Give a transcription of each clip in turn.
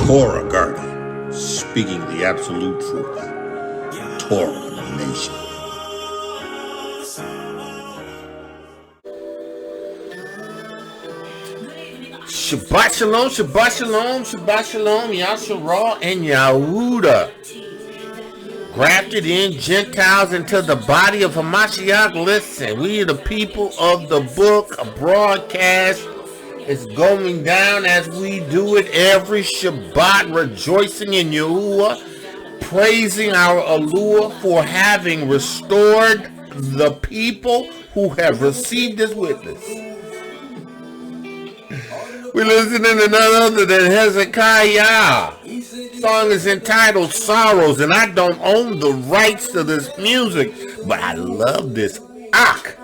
Torah guardian, speaking the absolute truth. Torah nation. Shabbat shalom, Shabbat shalom, Shabbat shalom, Yashar'el and Yahuah. Grafted in Gentiles into the body of Hamashiach. Listen, we are the people of the book. A broadcast is going down as we do it every Shabbat, rejoicing in Yahuah, praising our Elohiym for having restored the people who have received his witness. We're listening to none other than Hezekiah. The song is entitled Sorrows, and I don't own the rights to this music, but I love this ak.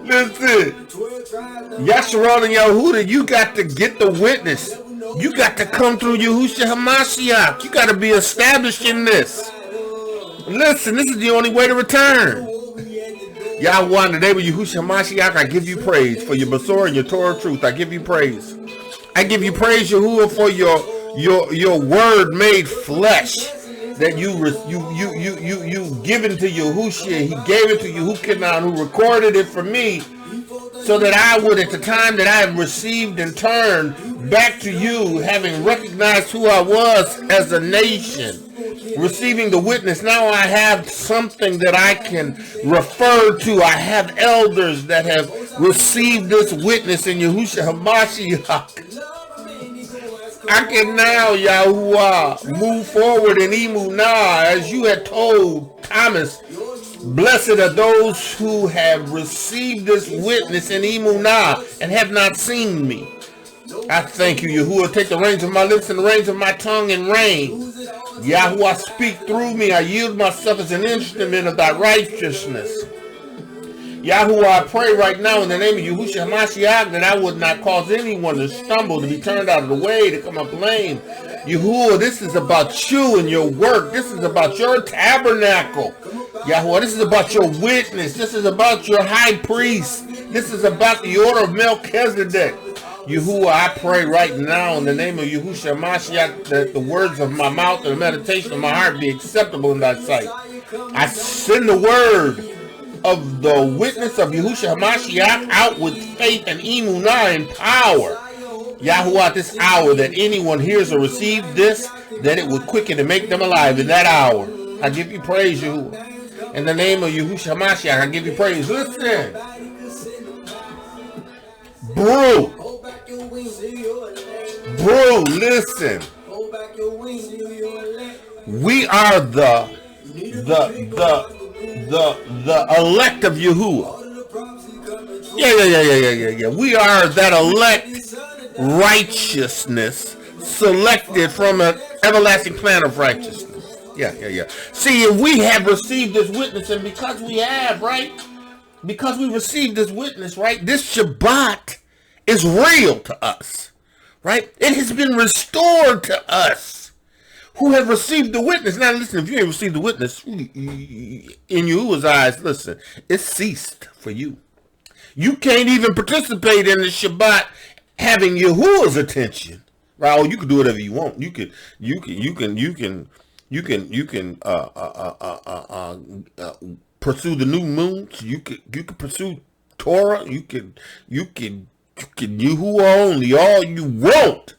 Listen, Yashar'el and Yahuah, you got to get the witness. You got to come through Yahushua HaMashiach. You got to be established in this. Listen, this is the only way to return. Yahuah, in the name of Yahushua HaMashiach, I give you praise for your Besorah and your Torah truth. I give you praise. I give you praise, Yahuah, for your word made flesh that you given to Yahushua. He gave it to Yahushua, who recorded it for me, so that I would, at the time that I have received and turned back to you, having recognized who I was as a nation, receiving the witness, now I have something that I can refer to. I have elders that have received this witness in Yahushua HaMashiach. I can now, Yahuah, move forward in Emunah, as you had told Thomas. Blessed are those who have received this witness in Emunah and have not seen me. I thank you, Yahuah. Take the reins of my lips and the reins of my tongue and reign. Yahuah, speak through me. I yield myself as an instrument of thy righteousness. Yahuah, I pray right now in the name of Yahushua HaMashiach that I would not cause anyone to stumble, to be turned out of the way, to come up lame. Yahuah, this is about you and your work. This is about your tabernacle. Yahuah, this is about your witness. This is about your high priest. This is about the order of Melchizedek. Yahuah, I pray right now in the name of Yahushua HaMashiach that the words of my mouth and the meditation of my heart be acceptable in thy sight. I send the word of the witness of Yahushua HaMashiach out with faith and emunah and power. Yahuah, at this hour, that anyone hears or receives this, that it would quicken and make them alive in that hour. I give you praise, Yahuah. In the name of Yahushua HaMashiach, I give you praise. Listen. Bro, listen. We are the elect of Yahuah. Yeah. We are that elect righteousness selected from an everlasting plan of righteousness. Yeah. See, if we have received this witness, and because we have, right? Because we received this witness, right? This Shabbat is real to us, right? It has been restored to us who have received the witness. Now listen, if you ain't received the witness, in Yahuah's eyes, listen, it's ceased for you. You can't even participate in the Shabbat having Yahuah's attention. Right? Oh, you can do whatever you want. You can pursue the new moons. You can pursue Torah. You can Yahuah only all you want.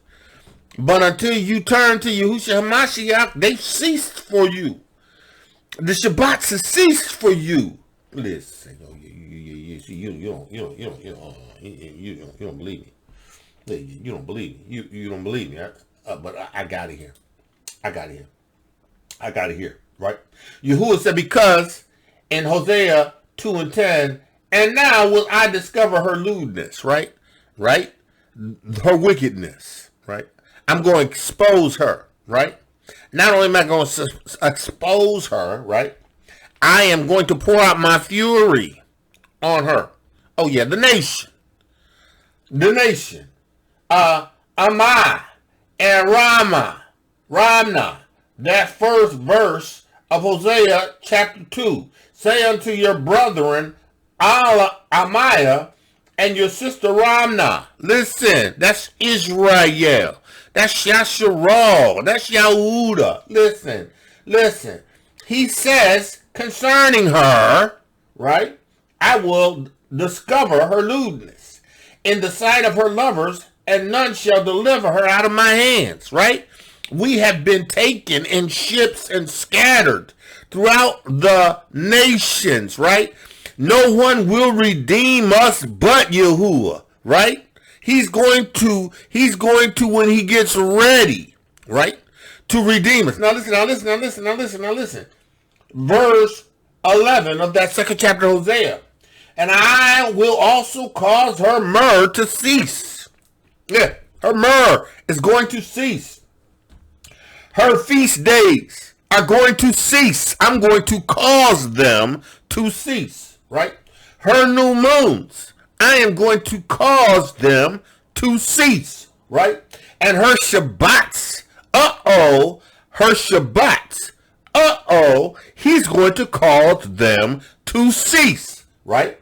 But until you turn to Yahushua HaMashiach, they ceased for you. The Shabbats have ceased for you. Listen, you don't believe me. You don't believe me. You don't believe me. But I got it here. I got it here. Right? Yahuah said, because in Hosea 2:10, and now will I discover her lewdness, right? Her wickedness, right? I'm going to expose her, right? Not only am I going to expose her, right? I am going to pour out my fury on her. Oh yeah, the nation. Amai and Ramna, that first verse of Hosea chapter 2. Say unto your brethren, Amaiah and your sister Ramna. Listen, that's Israel. That's Yashar'el. That's Yahuah. Listen. He says concerning her, right? I will discover her lewdness in the sight of her lovers, and none shall deliver her out of my hands, right? We have been taken in ships and scattered throughout the nations, right? No one will redeem us but Yahuah, right? He's going to when he gets ready, right? To redeem us. Now listen. Verse 11 of that second chapter of Hosea. And I will also cause her myrrh to cease. Yeah, her myrrh is going to cease. Her feast days are going to cease. I'm going to cause them to cease, right? Her new moons, I am going to cause them to cease, right? And her Shabbats, her Shabbats, he's going to cause them to cease, right?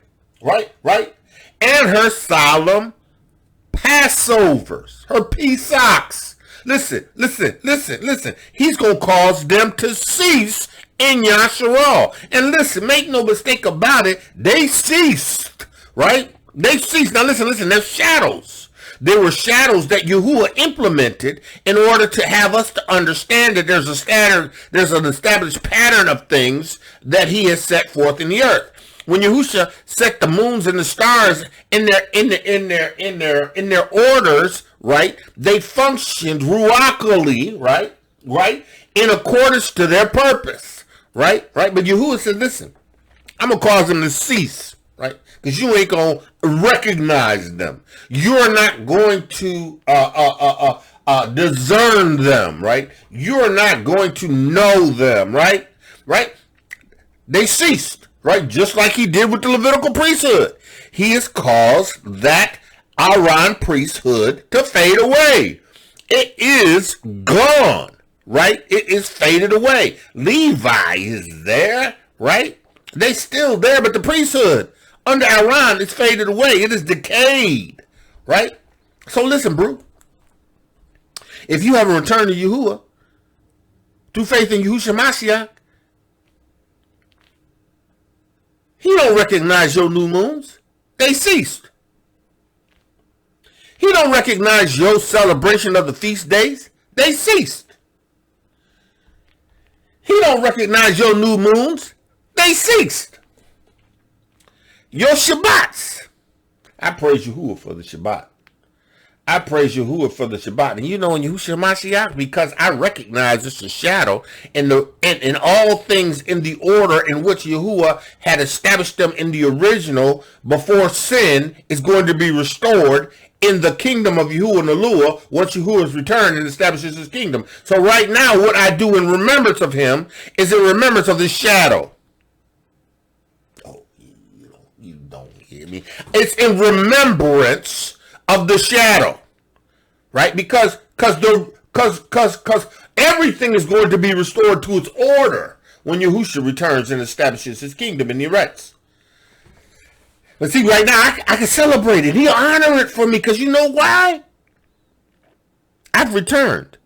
And her solemn Passovers, her Pesachs. Listen. He's going to cause them to cease in Yashar'el. And listen, make no mistake about it, they ceased, right? They ceased. Now listen, there's shadows. There were shadows that Yahuah implemented in order to have us to understand that there's an established pattern of things that he has set forth in the earth. When Yahusha set the moons and the stars in their orders, right? They functioned ruachally, right? In accordance to their purpose, right? But Yahuah said, listen, I'm gonna cause them to cease, right? Because you ain't gonna recognize them. You're not going to discern them, right? You're not going to know them, right? They ceased. Right, just like he did with the Levitical priesthood. He has caused that Aaron priesthood to fade away. It is gone, right? It is faded away. Levi is there, right? They still there, but the priesthood under Aaron is faded away. It is decayed, right? So listen, bro. If you haven't returned to Yahuah through faith in Yahushua Mashiach, he don't recognize your new moons. They ceased. He don't recognize your celebration of the feast days. They ceased. He don't recognize your new moons. They ceased. Your Shabbats. I praise Yahuah for the Shabbat. I praise Yahuah for the Shabbat. And you know in Yahushua Mashiach, because I recognize it's a shadow in all things in the order in which Yahuah had established them in the original before sin is going to be restored in the kingdom of Yahuah and Elohiym once Yahuah is returned and establishes his kingdom. So right now what I do in remembrance of him is in remembrance of his shadow. Oh, you don't hear me. It's in remembrance of the shadow, right? Because everything is going to be restored to its order when Yahushua returns and establishes his kingdom in the earth. But see, right now I can celebrate it. He'll honor it for me because you know why? I've returned.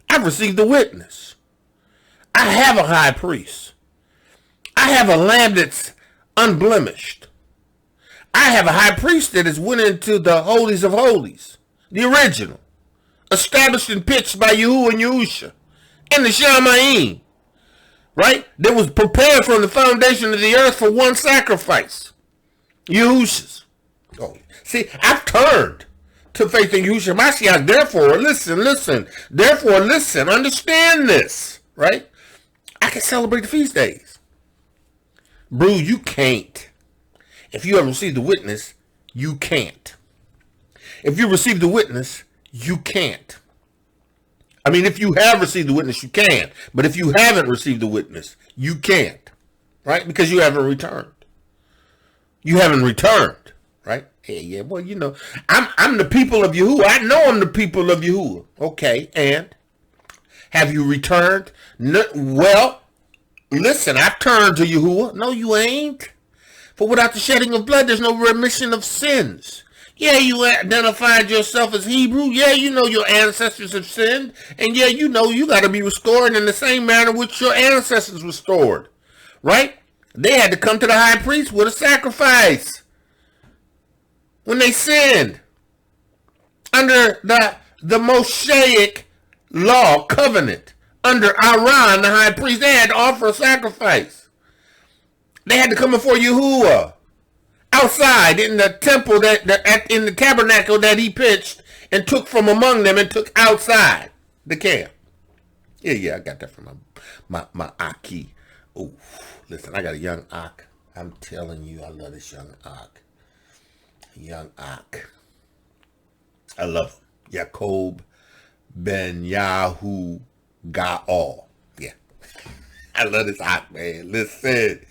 I've received the witness. I have a high priest. I have a lamb that's unblemished. I have a high priest that has went into the holies of holies, the original, established and pitched by Yahuah and Yahusha, and the SHEMU'EL, right? That was prepared from the foundation of the earth for one sacrifice, Yahusha'S. Oh, see, I've turned to faith in Yahushua Mashiach. Therefore, listen, understand this, right? I can celebrate the feast days. Bro, you can't. If you have received the witness, you can't. If you receive the witness, you can't. I mean, if you have received the witness, you can. But if you haven't received the witness, you can't. Right? Because you haven't returned. You haven't returned. Right? Hey, yeah, well, you know, I'm the people of Yahuah. I know I'm the people of Yahuah. Okay, and? Have you returned? No, well, listen, I've turned to Yahuah. No, you ain't. For without the shedding of blood, there's no remission of sins. Yeah, you identified yourself as Hebrew. Yeah, you know your ancestors have sinned. And yeah, you know you got to be restored in the same manner which your ancestors restored. Right? They had to come to the high priest with a sacrifice when they sinned. Under the Mosaic law covenant, under Aaron, the high priest, they had to offer a sacrifice. They had to come before Yahuah outside in the temple, in the tabernacle that he pitched and took from among them and took outside the camp. Yeah, I got that from my Aki. Oh, listen, I got a young Ak. I'm telling you, I love this young Ak. Young Ak. I love him. Yaakov ben Yahu Gaal. Yeah. I love this Ak, man. Listen,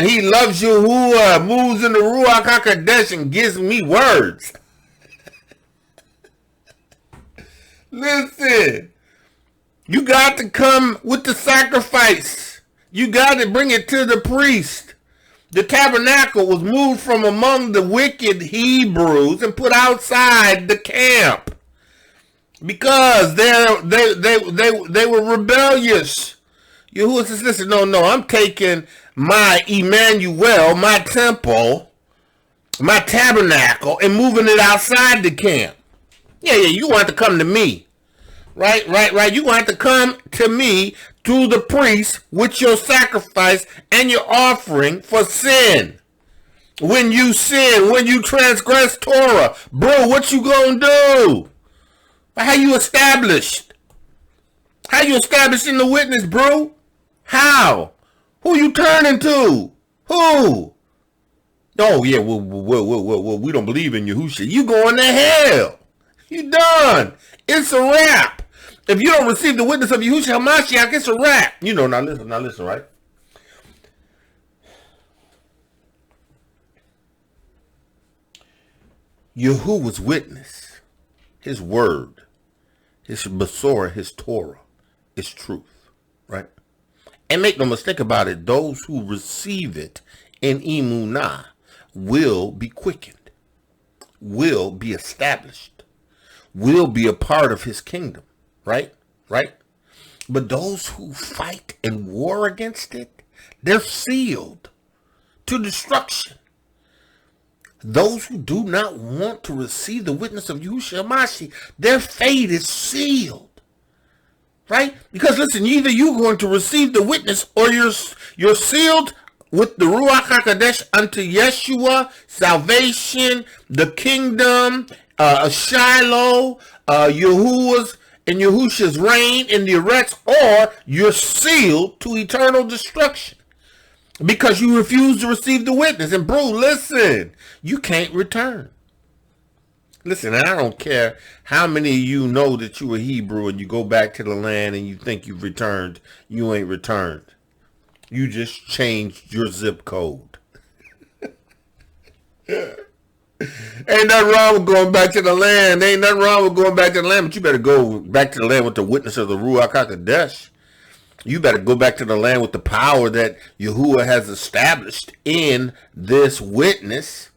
he loves Yahuah, moves in the Ruach HaKodesh and gives me words. Listen, you got to come with the sacrifice. You got to bring it to the priest. The tabernacle was moved from among the wicked Hebrews and put outside the camp because they were rebellious. Yahuah says, listen, no, I'm taking my Emmanuel, my temple, my tabernacle, and moving it outside the camp. Yeah, you want to come to me. Right. You want to come to me through the priest with your sacrifice and your offering for sin. When you sin, when you transgress Torah, bro, what you gonna do? How you established? How you establishing the witness, bro? How? Who you turning to? Who? Oh, yeah, well, we don't believe in Yahushua. You going to hell. You done. It's a wrap. If you don't receive the witness of Yahushua HaMashiach, it's a wrap. You know, now listen, right? Yahuwah's witness, his word, his Besorah, his Torah, is truth, right? And make no mistake about it, those who receive it in Emunah will be quickened, will be established, will be a part of his kingdom. Right? But those who fight and war against it, they're sealed to destruction. Those who do not want to receive the witness of Yahushua HaMashiach, their fate is sealed. Right? Because listen, either you're going to receive the witness or you're sealed with the Ruach HaKodesh unto Yeshua, salvation, the kingdom, Shiyloh, Yahuwah's and Yahusha's reign in the erects, or you're sealed to eternal destruction because you refuse to receive the witness. And bro, listen, you can't return. Listen, I don't care how many of you know that you are Hebrew and you go back to the land and you think you've returned. You ain't returned. You just changed your zip code. Ain't nothing wrong with going back to the land. Ain't nothing wrong with going back to the land, but you better go back to the land with the witness of the Ruach HaKodesh. You better go back to the land with the power that Yahuah has established in this witness.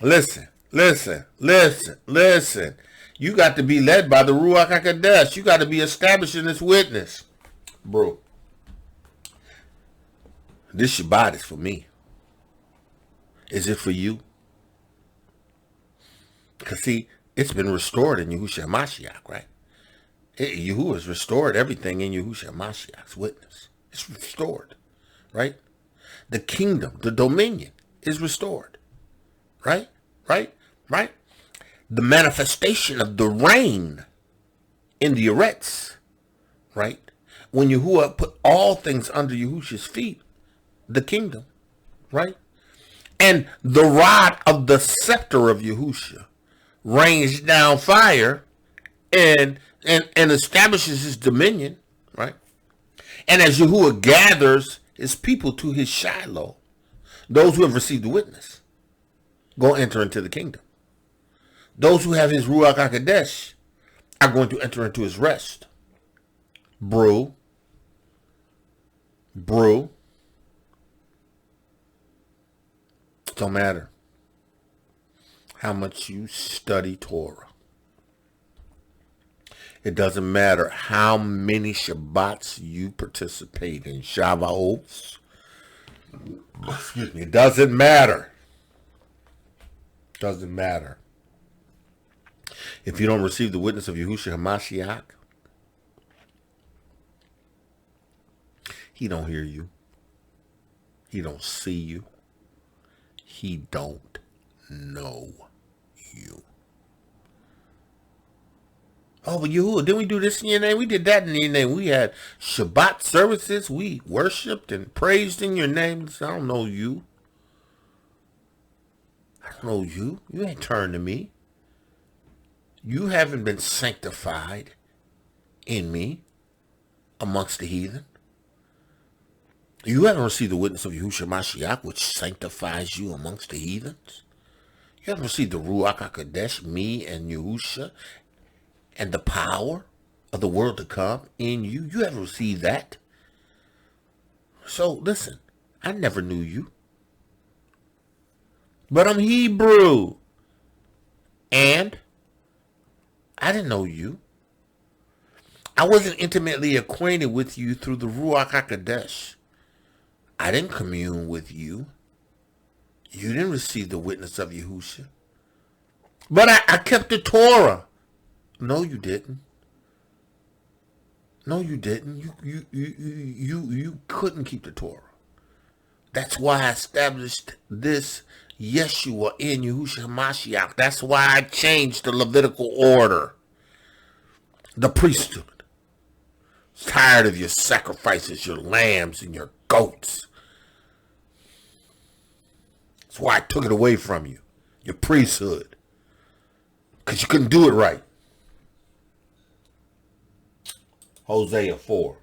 Listen. You got to be led by the Ruach HaKodesh. You got to be established in this witness. Bro, this Shabbat is for me. Is it for you? Because, see, it's been restored in Yahushua HaMashiach, right? Yahuwah has restored everything in Yahushua HaMashiach's witness. It's restored, right? The kingdom, the dominion is restored, right? The manifestation of the reign in the eretz, right? When Yahuwah put all things under Yahusha's feet, the kingdom, right? And the rod of the scepter of Yahushua rains down fire and establishes his dominion, right? And as Yahuwah gathers his people to his Shiyloh, those who have received the witness go enter into the kingdom. Those who have his Ruach HaKodesh are going to enter into his rest. Brew. don't matter how much you study Torah. It doesn't matter how many Shabbats you participate in. Shavuos. Excuse me. It doesn't matter. Doesn't matter. If you don't receive the witness of Yahushua HaMashiach, he don't hear you. He don't see you. He don't know you. Oh, but Yahuah, didn't we do this in your name? We did that in your name. We had Shabbat services. We worshipped and praised in your name. I don't know you. I don't know you. You ain't turned to me. You haven't been sanctified in me amongst the heathen. You haven't received the witness of Yahushua Mashiach, which sanctifies you amongst the heathens. You haven't received the Ruach HaKodesh, me and Yahusha, and the power of the world to come in you. You haven't received that. So listen, I never knew you. But I'm Hebrew. And I didn't know you. I wasn't intimately acquainted with you through the Ruach HaKodesh. I didn't commune with you. You didn't receive the witness of Yahusha. But I kept the Torah. No, you didn't. No, you didn't. You couldn't keep the Torah. That's why I established this Yeshua in Yahushua HaMashiach. That's why I changed the Levitical order. The priesthood. Tired of your sacrifices, your lambs and your goats. That's why I took it away from you. Your priesthood. Because you couldn't do it right. Hosea 4.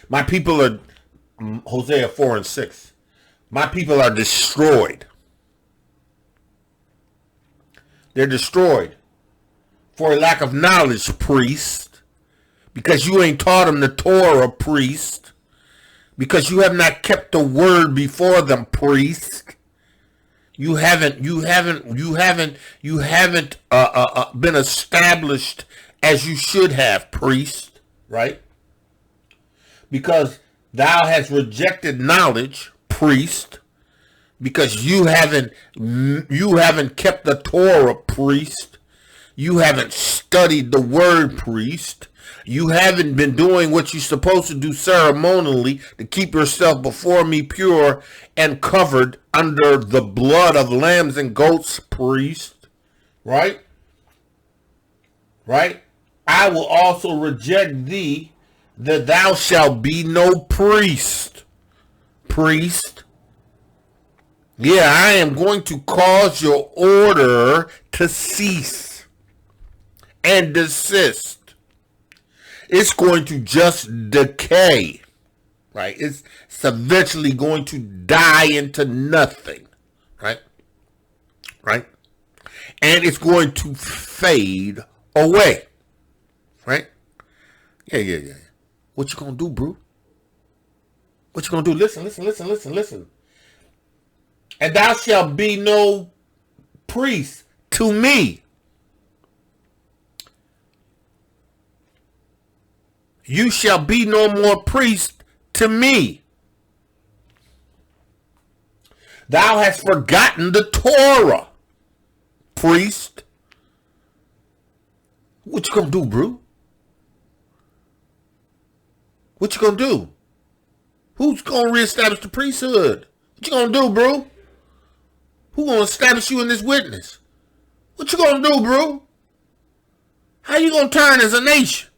My people are, Hosea 4 and 6. My people are destroyed. They're destroyed for a lack of knowledge, priest. Because you ain't taught them the Torah, priest. Because you have not kept the word before them, priest. You haven't been established as you should have, priest, right? Because thou hast rejected knowledge, priest, because you haven't kept the Torah, priest. You haven't studied the word, priest. You haven't been doing what you're supposed to do ceremonially to keep yourself before me pure and covered under the blood of lambs and goats, priest. Right? Right? I will also reject thee, that thou shalt be no priest. Priest. Yeah, I am going to cause your order to cease and desist. It's going to just decay, right? It's eventually going to die into nothing, right? Right? And it's going to fade away, right? Yeah. What you gonna do, bro? What you gonna do? Listen. And thou shalt be no priest to me. You shall be no more priest to me. Thou hast forgotten the Torah, priest. What you gonna do, bro? What you gonna do? Who's gonna reestablish the priesthood? What you gonna do, bro? Who gonna establish you in this witness? What you gonna do, bro? How you gonna turn as a nation?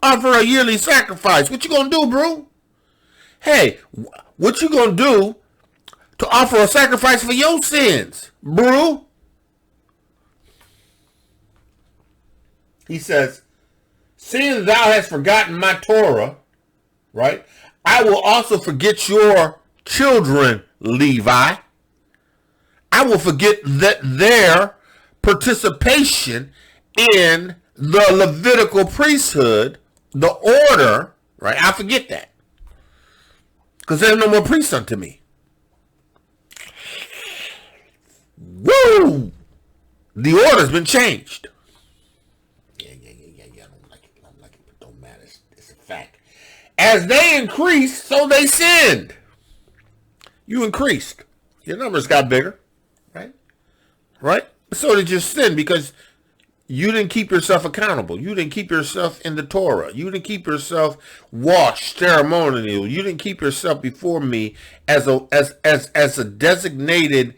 Offer a yearly sacrifice. What you gonna do, bro? Hey, what you gonna do to offer a sacrifice for your sins, bro? He says, seeing thou hast forgotten my Torah, right? I will also forget your children, Levi. I will forget that their participation in the Levitical priesthood, the order, right? I forget that. Because there's no more priests unto me. Woo! The order's been changed. Yeah. I don't like it, but don't matter. It's a fact. As they increased, so they sinned. You increased. Your numbers got bigger. Right? So did your sin, because you didn't keep yourself accountable. You didn't keep yourself in the Torah. You didn't keep yourself washed ceremonial. You didn't keep yourself before me as a designated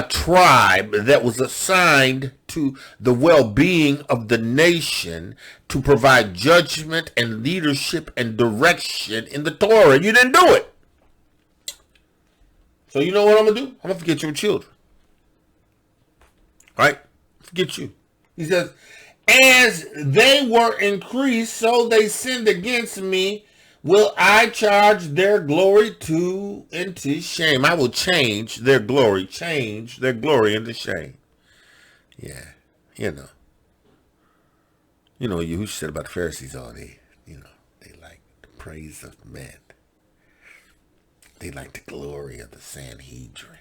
tribe that was assigned to the well-being of the nation to provide judgment and leadership and direction in the Torah. You didn't do it. So you know what I'm going to do? I'm going to forget your children. Right? Forget you. He says, as they were increased, so they sinned against me. Will I charge their glory into shame? I will change their glory into shame. Yeah, you know what Yahushua said about the Pharisees all day. They like the praise of men. They like the glory of the Sanhedrin.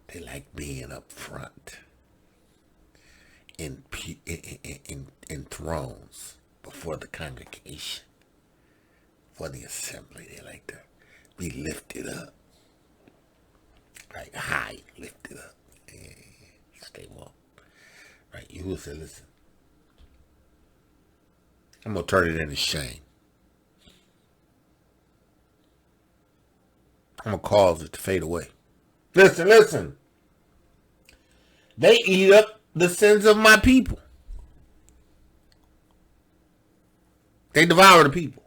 They like being up front in thrones before the congregation, for the assembly. They like to be lifted up, right? High, lifted up. Stay warm, right? Yahuwah said, listen, I'm going to turn it into shame. I'm going to cause it to fade away. Listen. They eat up the sins of my people. They devour the people.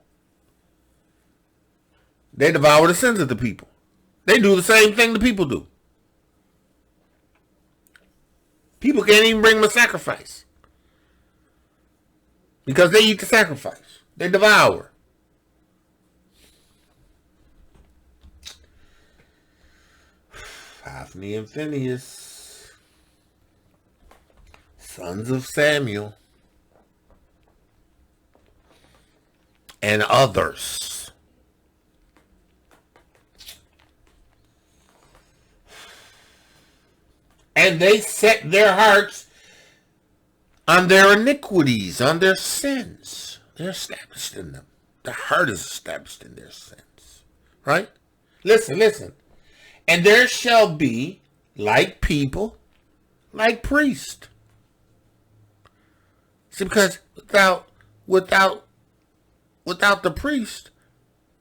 They devour the sins of the people. They do the same thing the people do. People can't even bring them a sacrifice because they eat the sacrifice. They devour. Hophni and Phinehas, sons of Samuel, and others. And they set their hearts on their iniquities, on their sins. They're established in them. The heart is established in their sins. Right? Listen. And there shall be, like people, like priests. See, because without the priest,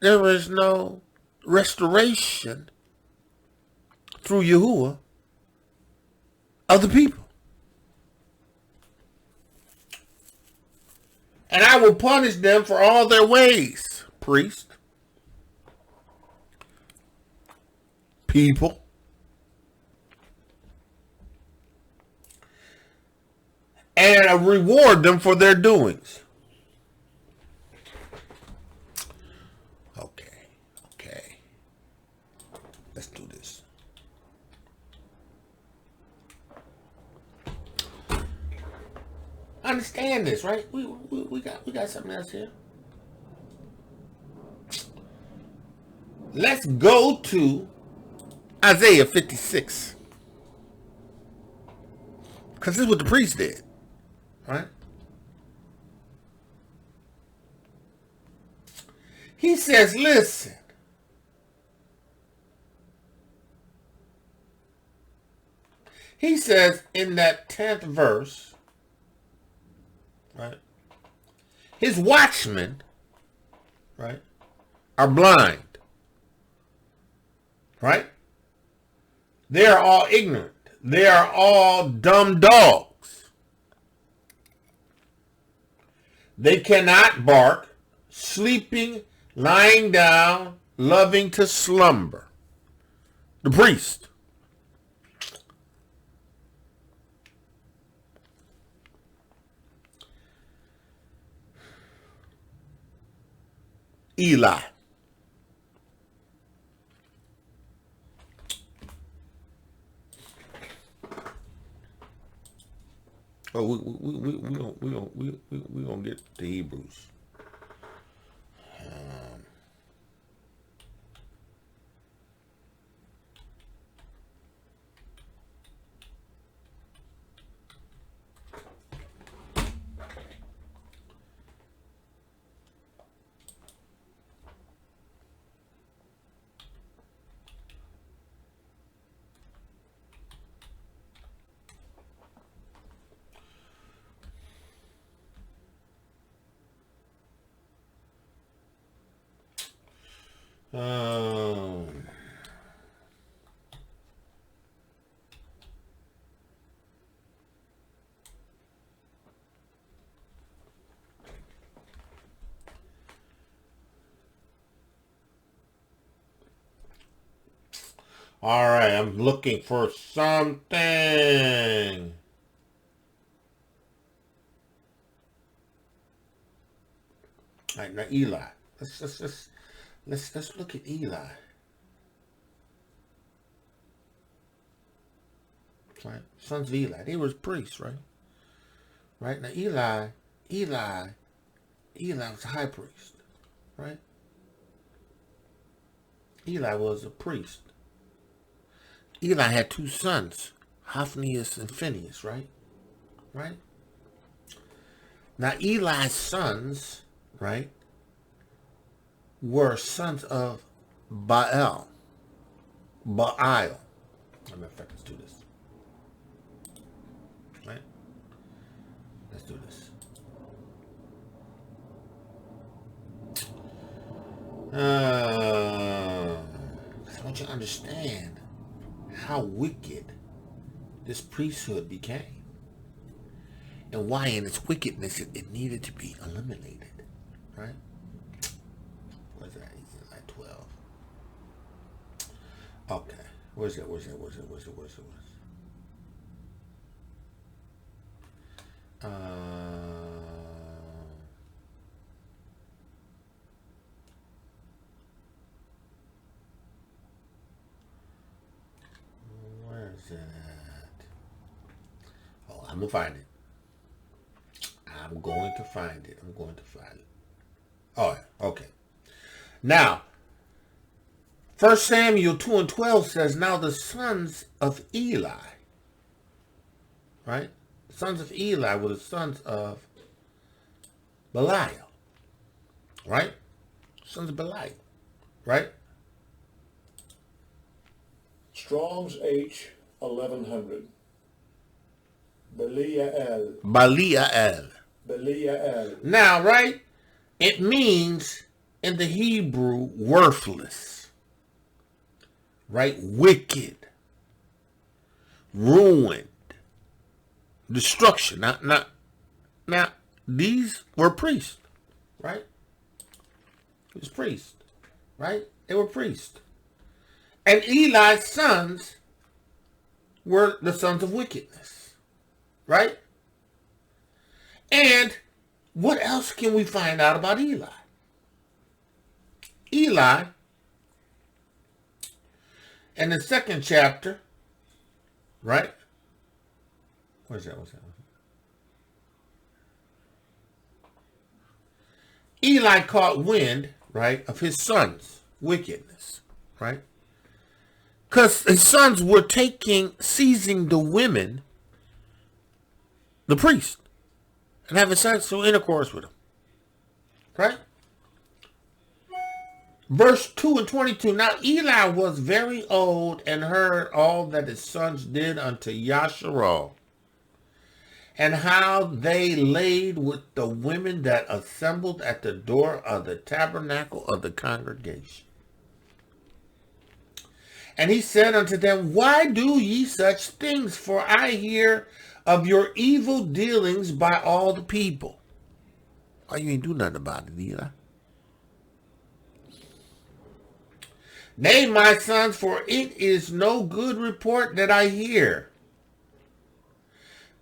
there is no restoration through Yahuah of the people. And I will punish them for all their ways, priest, people, and reward them for their doings. Okay. Let's do this. Understand this, right? We got something else here. Let's go to Isaiah 56. Because this is what the priest did. Right? He says, listen. He says in that 10th verse, right? His watchmen, right, are blind. Right? They are all ignorant. They are all dumb dogs. They cannot bark, sleeping, lying down, loving to slumber. The priest. Eliy. Oh, we gonna get to Hebrews. All right, I'm looking for something. All right, now Eli. Let's look at Eli. Right, sons of Eli. They were priests, right? Right now Eli was a high priest, right? Eli was a priest. Eli had two sons, Hophnius and Phinehas, right? Right? Now Eli's sons, right, were sons of Belial. Let me let's do this. Right? Let's do this. I want you to understand how wicked this priesthood became and why in its wickedness it needed to be eliminated. Right? Where's that? Like 12. Okay. Where's it? Where is it at? Oh, I'm gonna find it. I'm going to find it. Oh, okay. Now, 1 Samuel 2:12 says, now the sons of Eli, right? The sons of Eli were the sons of Belial, right? Sons of Belial, right? Strong's H 1100. Belial. Now, right? It means in the Hebrew worthless, right? Wicked, ruined, destruction. Now, these were priests, right? It was priests, right? They were priests. And Eli's sons were the sons of wickedness, right? And what else can we find out about Eli? Eli, in the 2nd chapter, right? What's that? Eli caught wind, right, of his sons' wickedness, right? Because his sons were seizing the women, the priest, and having sexual intercourse with them, right? Verse 2 and 22. Now Eli was very old and heard all that his sons did unto Yashar'el, and how they laid with the women that assembled at the door of the tabernacle of the congregation. And he said unto them, why do ye such things? For I hear of your evil dealings by all the people. Why you ain't do nothing about it, Eli? Nay, my sons, for it is no good report that I hear.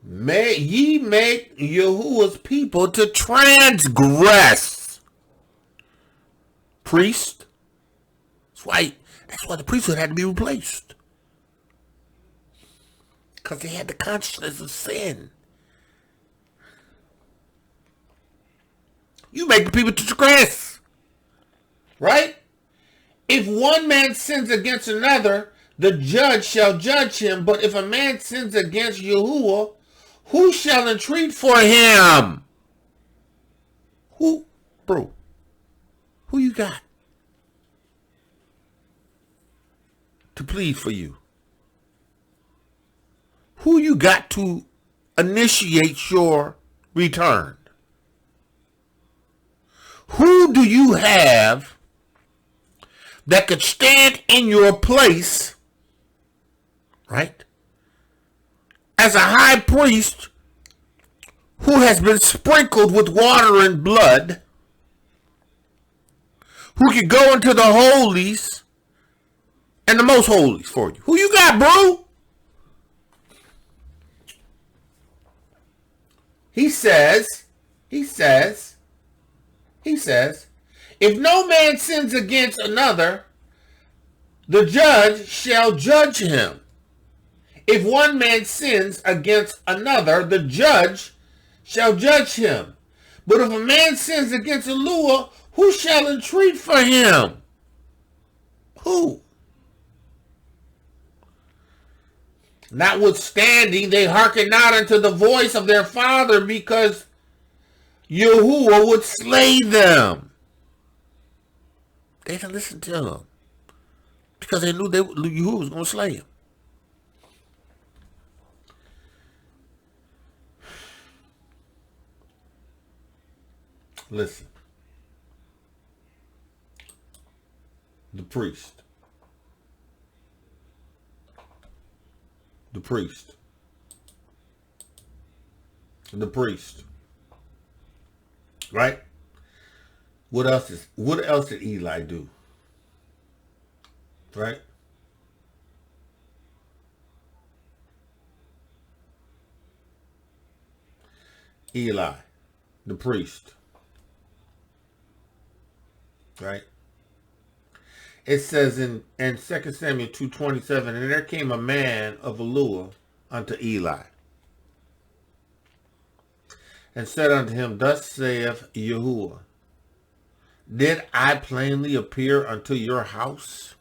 May ye make Yahuah's people to transgress. Priest. That's why the priesthood had to be replaced. Because they had the consciousness of sin. You make the people to transgress. Right? If one man sins against another, the judge shall judge him. But if a man sins against Yahuah, who shall entreat for him? Who you got to plead for you? Who you got to initiate your return? Who do you have that could stand in your place, right? As a high priest who has been sprinkled with water and blood, who could go into the holies and the most holies for you. Who you got, bro? He says, if no man sins against another, the judge shall judge him. If one man sins against another, the judge shall judge him. But if a man sins against Yahuah, who shall entreat for him? Who? Notwithstanding, they hearken not unto the voice of their father, because Yahuah would slay them. They didn't listen to him because they knew Yahuah was going to slay him. Listen. The priest. The priest. The priest. Right? What else did Eliy do? Right? Eliy, the priest. Right? It says in 2 Samuel 2:27, and there came a man of Elohiym unto Eliy, and said unto him, Thus saith Yahuah, did I plainly appear unto your house,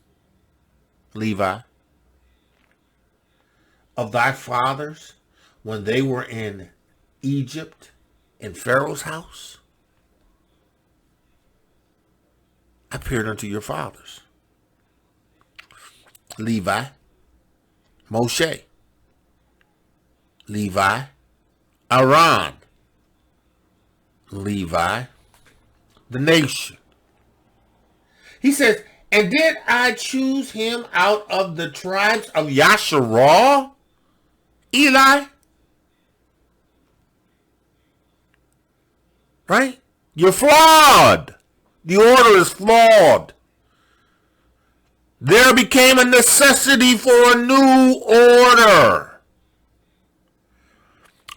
Levi, of thy fathers, when they were in Egypt, in Pharaoh's house? I appeared unto your fathers. Levi, Moshe, Levi, Aaron, Levi, the nation. He says, and did I choose him out of the tribes of Yashar'el, Eliy? Right? You're flawed. The order is flawed. There became a necessity for a new order.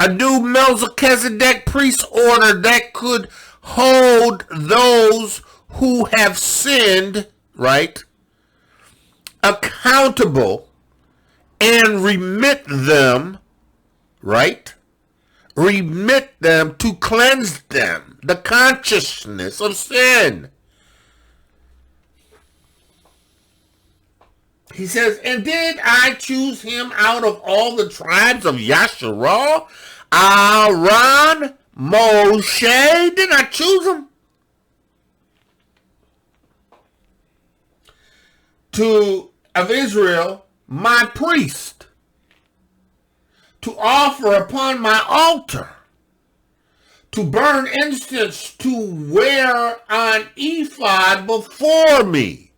A new Melchizedek priest order that could hold those who have sinned, right, accountable and remit them, right? Remit them to cleanse them, the consciousness of sin. He says, and did I choose him out of all the tribes of Yashar'el? Aaron, Moshe, did I choose him? Of Israel, my priest, to offer upon my altar, to burn incense, to wear an ephod before me.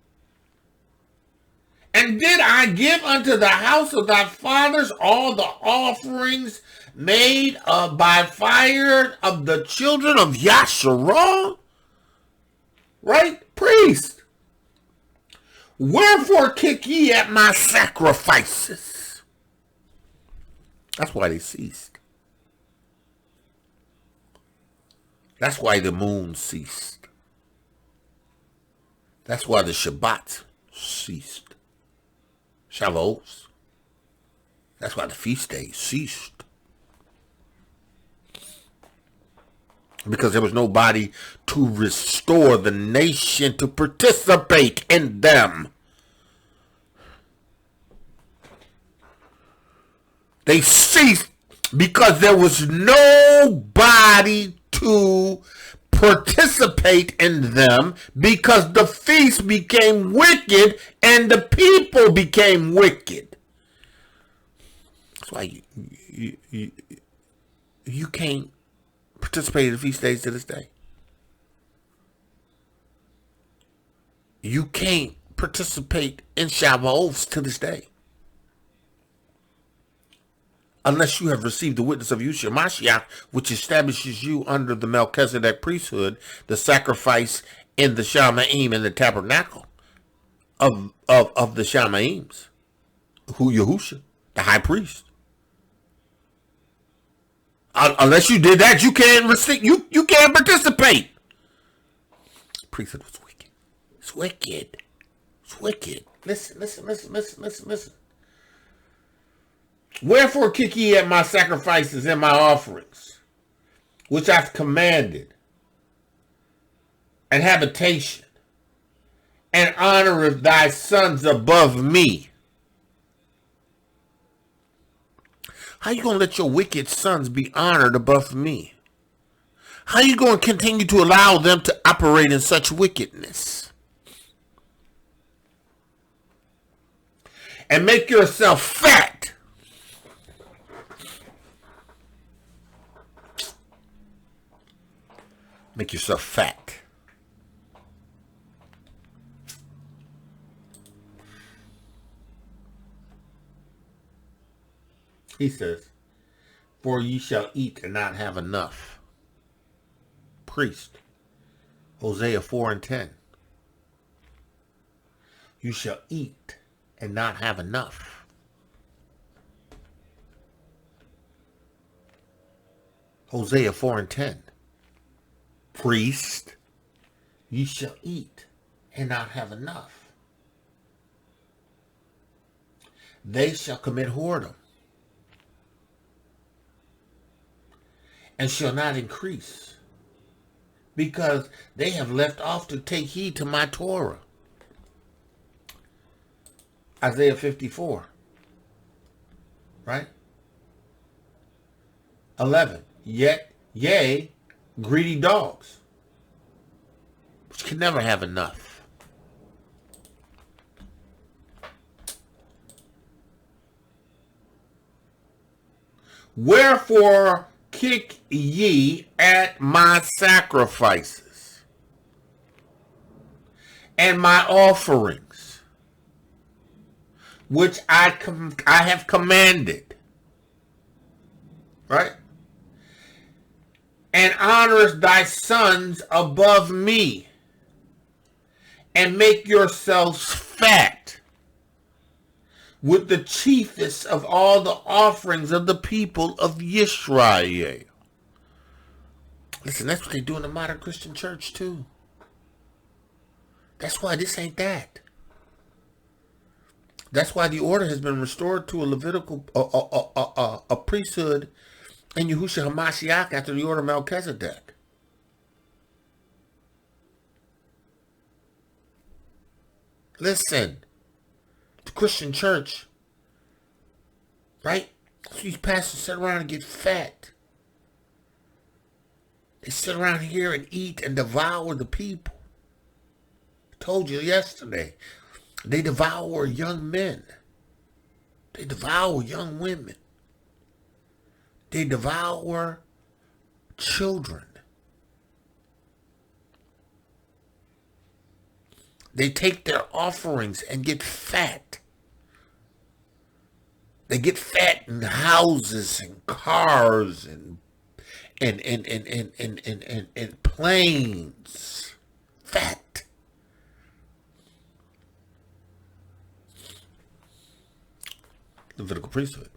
And did I give unto the house of thy fathers all the offerings made by fire of the children of Yashar'el? Right? Priest. Wherefore kick ye at my sacrifices? That's why they ceased. That's why the moon ceased. That's why the Shabbat ceased. Shavuos. That's why the feast days ceased. Because there was nobody to restore the nation to participate in them. They ceased because there was nobody to participate in them, because the feast became wicked and the people became wicked. That's why you can't participate in the feast days to this day. You can't participate in Shavuos to this day. Unless you have received the witness of Yahushua, which establishes you under the Melchizedek priesthood, the sacrifice in the SHEMU'EL in the tabernacle of the SHEMU'ELs, who Yahushua, the high priest. Unless you did that, you can't receive. You can't participate. Priesthood was wicked. It's wicked. It's wicked. Listen. Wherefore kick ye at my sacrifices and my offerings, which I've commanded, and habitation, and honoreth thy sons above me. How you going to let your wicked sons be honored above me? How you going to continue to allow them to operate in such wickedness? And make yourself fat. Make yourself fat. He says, for ye shall eat and not have enough. Priest. Hosea 4:10. You shall eat and not have enough. Hosea 4:10. Priest. Ye shall eat and not have enough. They shall commit whoredom and shall not increase, because they have left off to take heed to my Torah. Isaiah 54, right? 11. Yea, greedy dogs, which can never have enough. Wherefore kick ye at my sacrifices and my offerings, which I have commanded, right? And honorest thy sons above me, and make yourselves fat with the chiefest of all the offerings of the people of Israel. Listen, that's what they do in the modern Christian church too. That's why this ain't that. That's why the order has been restored to a Levitical, a priesthood in Yahushua HaMashiach after the order of Melchizedek. Listen, the Christian church, right? These pastors sit around and get fat. They sit around here and eat and devour the people. I told you yesterday, they devour young men. They devour young women. They devour children. They take their offerings and get fat. They get fat in houses and cars and planes. Fat. Levitical priesthood.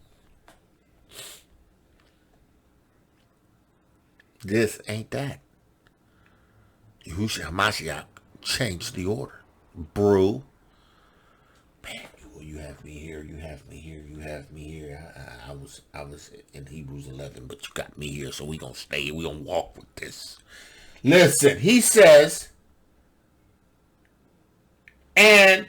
This ain't that. Yahushua HaMashiach changed the order. Brew. Man, you have me here, you have me here, you have me here. I was in Hebrews 11, but you got me here, so we gonna stay, we gonna walk with this. Listen, he says, and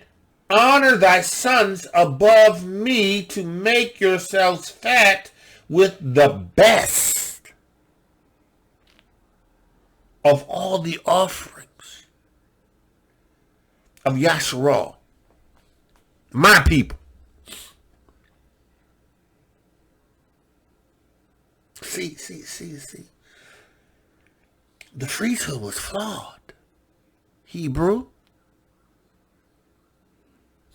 honor thy sons above me to make yourselves fat with the best of all the offerings of Yashar'el, my people. See. The priesthood was flawed. Hebrew.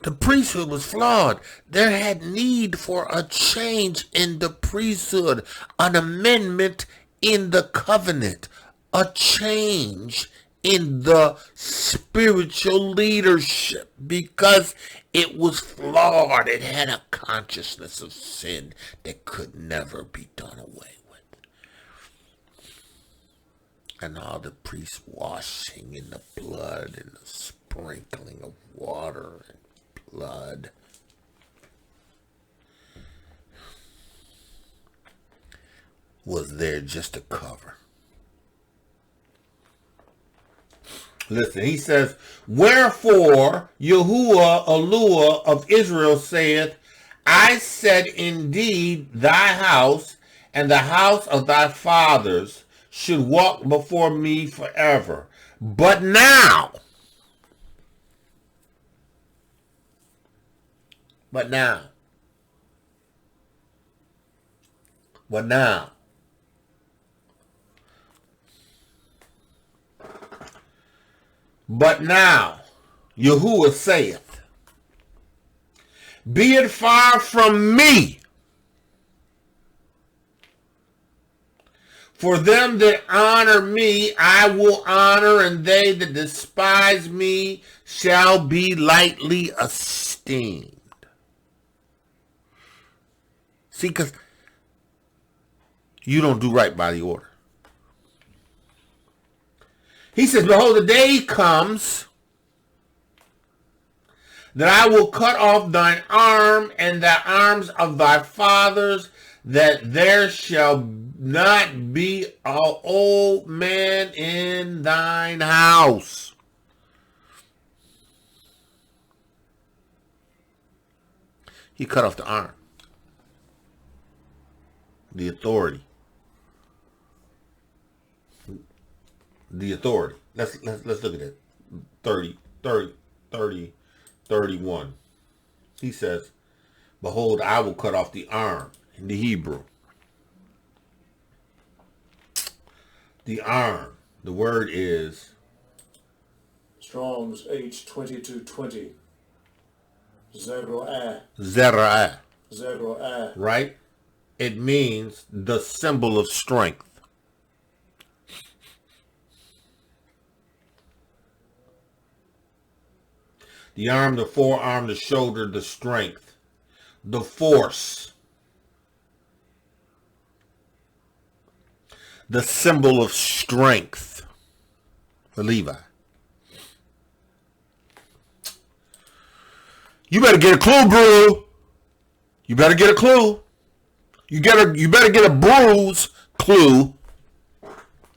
The priesthood was flawed. There had need for a change in the priesthood, an amendment in the covenant, a change in the spiritual leadership because it was flawed. It had a consciousness of sin that could never be done away with. And all the priest washing in the blood and the sprinkling of water and blood was there just to cover. Listen, he says, wherefore Yahuah, Elohiym of Israel saith, I said indeed thy house and the house of thy fathers should walk before me forever. But now, But now, Yahuah saith, be it far from me, for them that honor me I will honor, and they that despise me shall be lightly esteemed. See, because you don't do right by the order. He says, behold, the day comes that I will cut off thine arm and the arms of thy fathers, that there shall not be an old man in thine house. He cut off the arm. The authority. Let's look at it. 31. He says, behold, I will cut off the arm in the Hebrew. The arm. The word is Strong's H2220. Zera'ah. Zera'ah. Right? It means the symbol of strength. The arm, the forearm, the shoulder, the strength, the force, the symbol of strength for Levi. You better get a clue, bro. You better get a clue. You better get a bruise clue.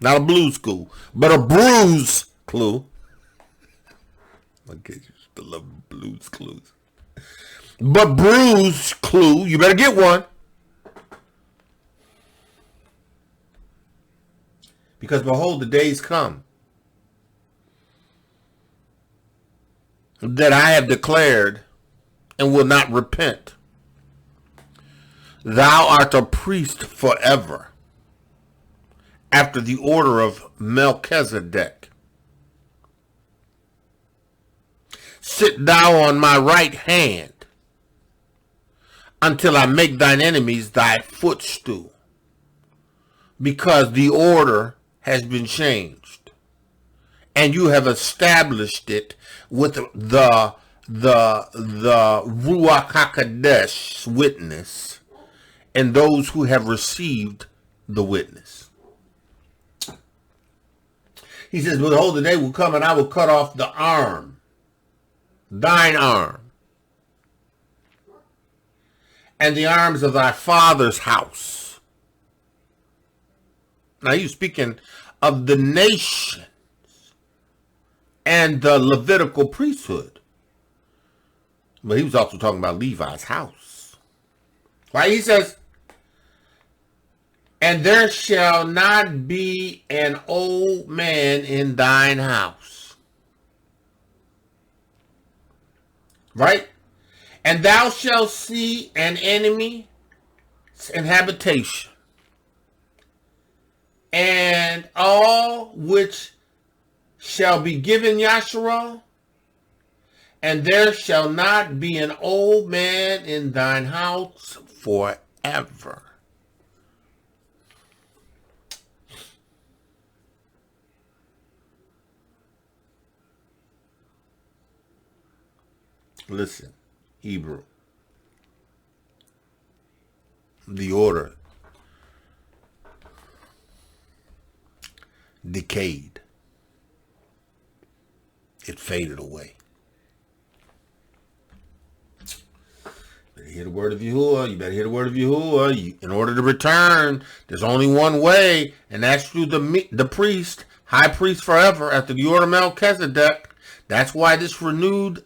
Not a blues clue, but a bruise clue. Okay, you still love blues clues. But bruise clue, you better get one. Because behold, the days come that I have declared and will not repent. Thou art a priest forever, after the order of Melchizedek. Sit thou on my right hand, until I make thine enemies thy footstool, because the order has been changed, and you have established it with the Ruach HaKodesh witness, and those who have received the witness. He says, behold, the day will come, and I will cut off the arm, thine arm, and the arms of thy father's house. Now he's speaking of the nations and the Levitical priesthood. But he was also talking about Levi's house. Right? He says, and there shall not be an old man in thine house. Right? And thou shalt see an enemy in habitation, and all which shall be given Yashar'el, And there shall not be an old man in thine house forever. Listen, Hebrew. The order decayed. It faded away. You better hear the word of Yahuah. You better hear the word of Yahuah. In order to return, there's only one way, and that's through the priest, high priest forever, after the order of Melchizedek. That's why this renewed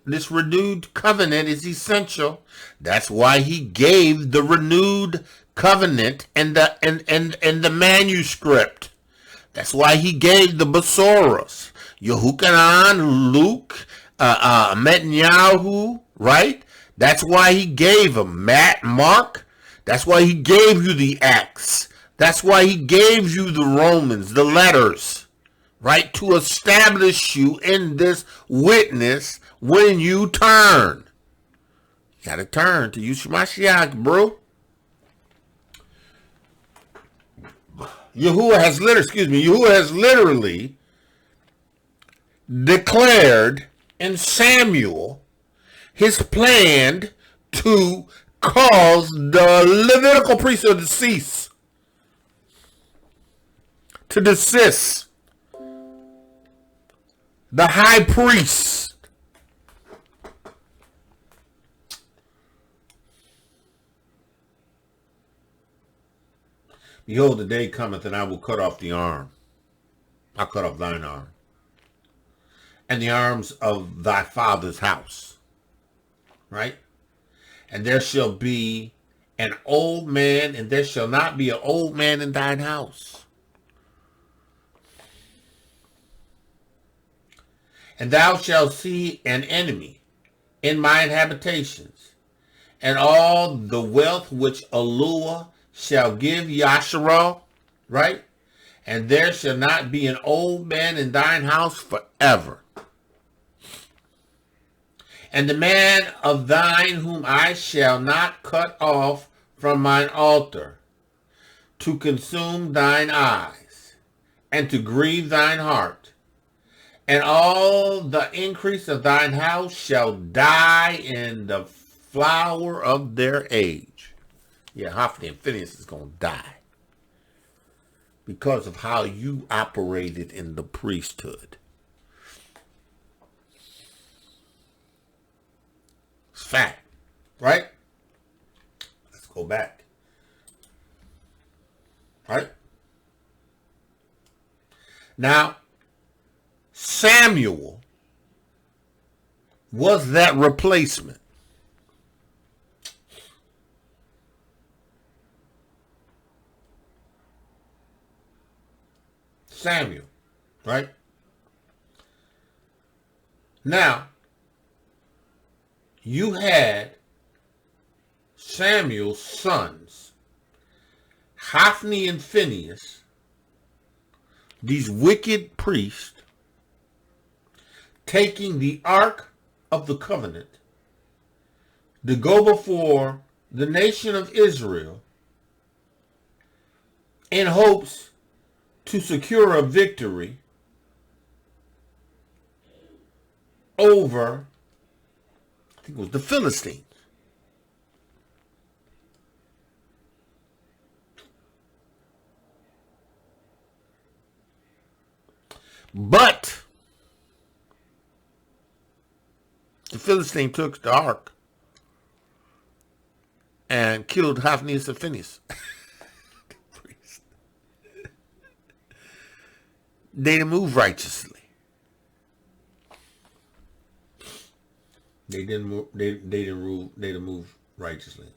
covenant is essential. That's why he gave the renewed covenant and the manuscript. That's why he gave the Besoros, Yehukanan, Luke, Netanyahu, right? That's why he gave them Mark. That's why he gave you the Acts. That's why he gave you the Romans, the letters. Right, to establish you in this witness when you turn. You gotta turn to Yahusha'S, bro. Yahuah has literally declared in Samuel his plan to cause the Levitical priesthood to cease, to desist. The high priest. Behold, the day cometh, and I will cut off the arm. I'll cut off thine arm. And the arms of thy father's house. Right? And there shall be an old man, and there shall not be an old man in thine house. And thou shalt see an enemy in mine habitations, and all the wealth which Elohiym shall give Yashar'el, right? And there shall not be an old man in thine house forever. And the man of thine whom I shall not cut off from mine altar, to consume thine eyes, and to grieve thine heart, and all the increase of thine house shall die in the flower of their age. Yeah, Hophni and Phinehas is going to die because of how you operated in the priesthood. It's fact, right? Let's go back. Right? Now, Samuel was that replacement. Samuel, right? Now, you had Samuel's sons, Hophni and Phinehas, these wicked priests, taking the Ark of the Covenant to go before the nation of Israel in hopes to secure a victory over, I think it was the Philistines. But the Philistine took the ark and killed Hophni and Phinehas. They didn't move righteously. They didn't move righteously.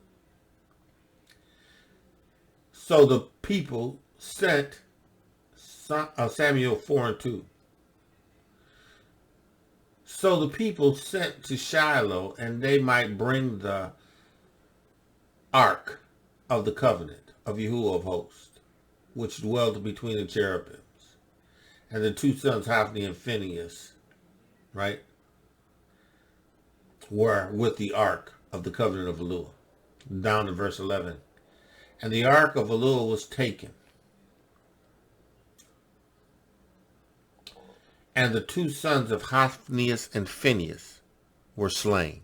So the people sent Samuel 4:2. So the people sent to Shiyloh, and they might bring the ark of the covenant of Yahuah of hosts, which dwelt between the cherubims, and the two sons Hophni and Phinehas, right? were with the ark of the covenant of Elohiym. Down to verse 11. And the ark of Elohiym was taken, and the two sons of Hophni and Phinehas were slain.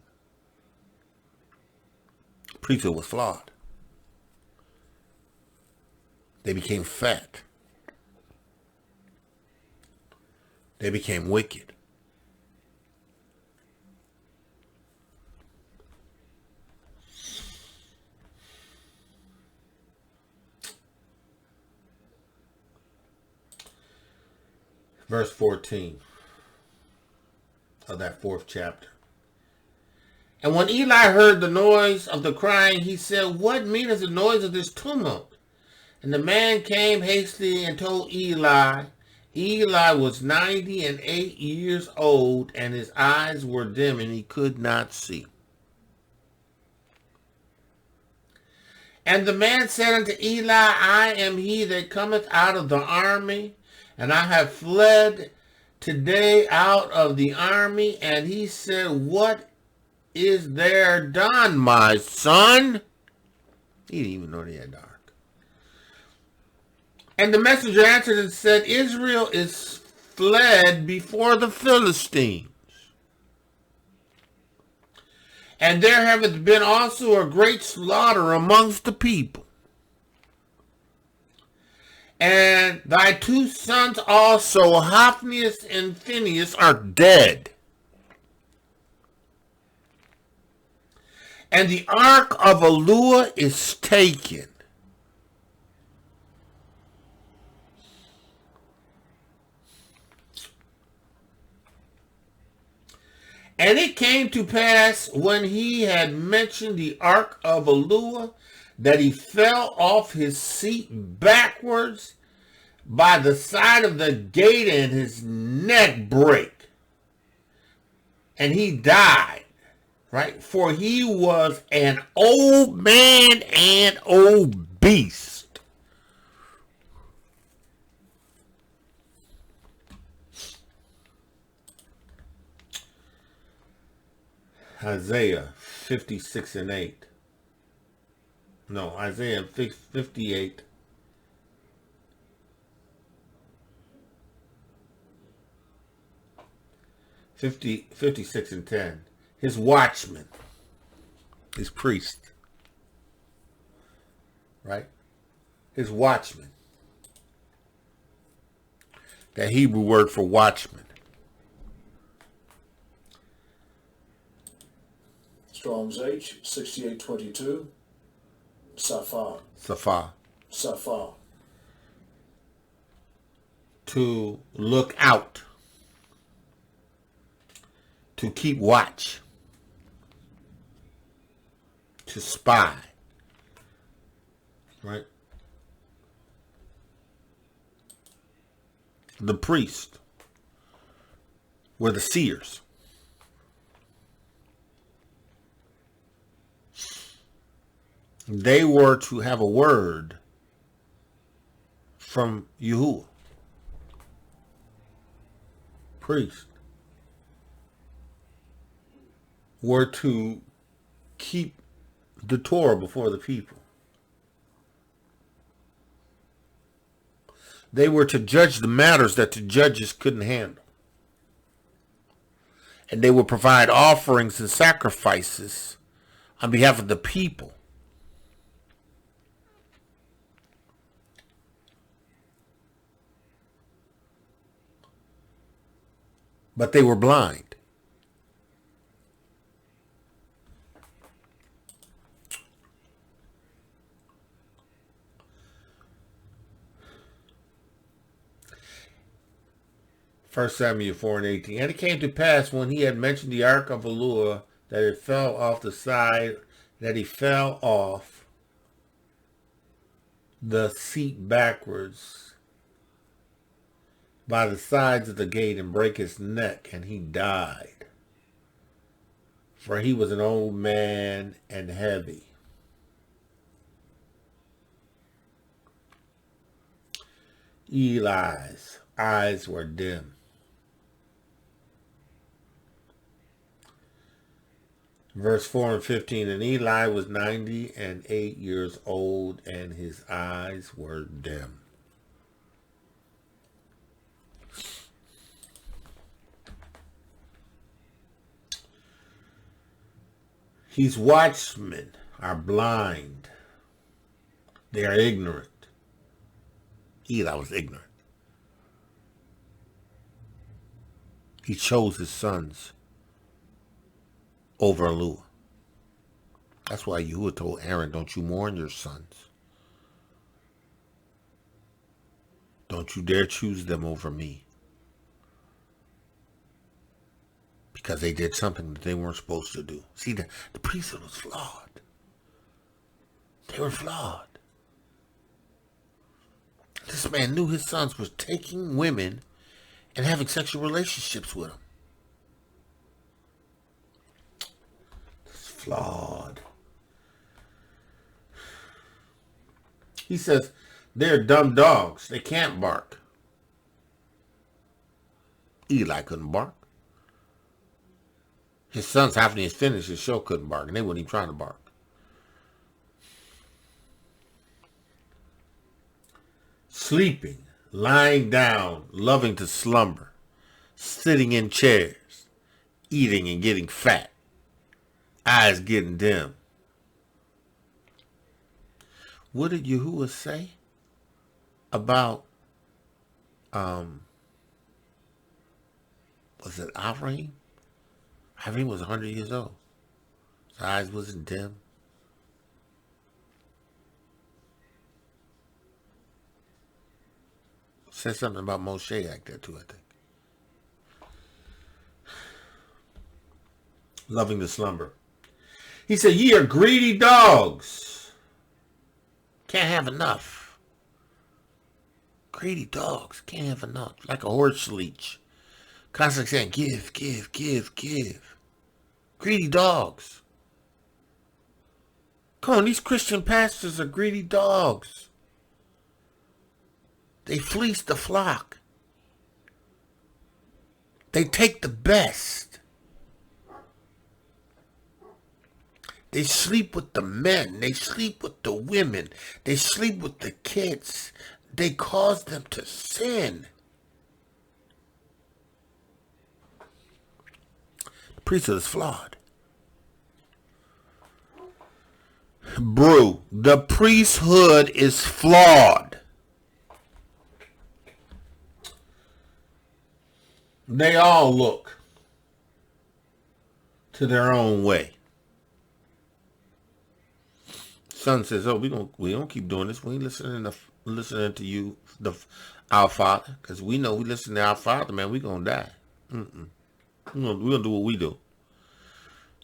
Priesthood was flawed. They became fat. They became wicked. Verse 14 of that 4th chapter. And when Eli heard the noise of the crying, he said, what meaneth the noise of this tumult? And the man came hastily and told Eli. Eli was 98 years old, and his eyes were dim, and he could not see. And the man said unto Eli, I am he that cometh out of the army, and I have fled today out of the army. And he said, what is there done, my son? He didn't even know they had dark. And the messenger answered and said, Israel is fled before the Philistines. And there hath been also a great slaughter amongst the people. And thy two sons also, Hophni and Phinehas, are dead. And the ark of Elohiym is taken. And it came to pass, when he had mentioned the ark of Elohiym, that he fell off his seat backwards by the side of the gate, and his neck brake. And he died, right? For he was an old man and obese. Isaiah 56 and 8. No, Isaiah 58. — 56 and 10. His watchman, his priest, right? His watchman. That Hebrew word for watchman. Strong's H, 6822. SEPHER. SEPHER. To look out. To keep watch. To spy. Right? The priest were the seers. They were to have a word from Yahuah. Priest were to keep the Torah before the people. They were to judge the matters that the judges couldn't handle. And they would provide offerings and sacrifices on behalf of the people. But they were blind. First Samuel 4 and 18. And it came to pass, when he had mentioned the ark of Eliy, that it fell off the side, that he fell off the seat backwards by the sides of the gate, and brake his neck, and he died. For he was an old man and heavy. Eli's eyes were dim. Verse 4 and 15. And Eli was 98 years old, and his eyes were dim. His watchmen are blind. They are ignorant. Eli was ignorant. He chose his sons over Eliy. That's why Yahuah told Aaron, don't you mourn your sons. Don't you dare choose them over me. Because they did something that they weren't supposed to do. See, the priesthood was flawed. They were flawed. This man knew his sons were taking women and having sexual relationships with them. It's flawed. He says, they're dumb dogs. They can't bark. Eli couldn't bark. His sons, after he finished his show, couldn't bark, and they weren't even trying to bark. Sleeping, lying down, loving to slumber, sitting in chairs, eating and getting fat, eyes getting dim. What did Yahuah say about, was it Elohiym? Elohiym was 100 years old. His eyes wasn't dim. Said something about Moshe like that too, I think. Loving to slumber. He said, ye are greedy dogs. Can't have enough. Greedy dogs. Can't have enough. Like a horse leech. Constantly saying, give, give, give, give. Greedy dogs. Come on, these Christian pastors are greedy dogs. They fleece the flock. They take the best. They sleep with the men. They sleep with the women. They sleep with the kids. They cause them to sin. The priesthood is flawed. Brew. The priesthood is flawed. They all look to their own way. Son says, "Oh, we don't keep doing this. We ain't listening to you, our Father, because we know we listen to our Father, man. We gonna die. We're gonna do what we do.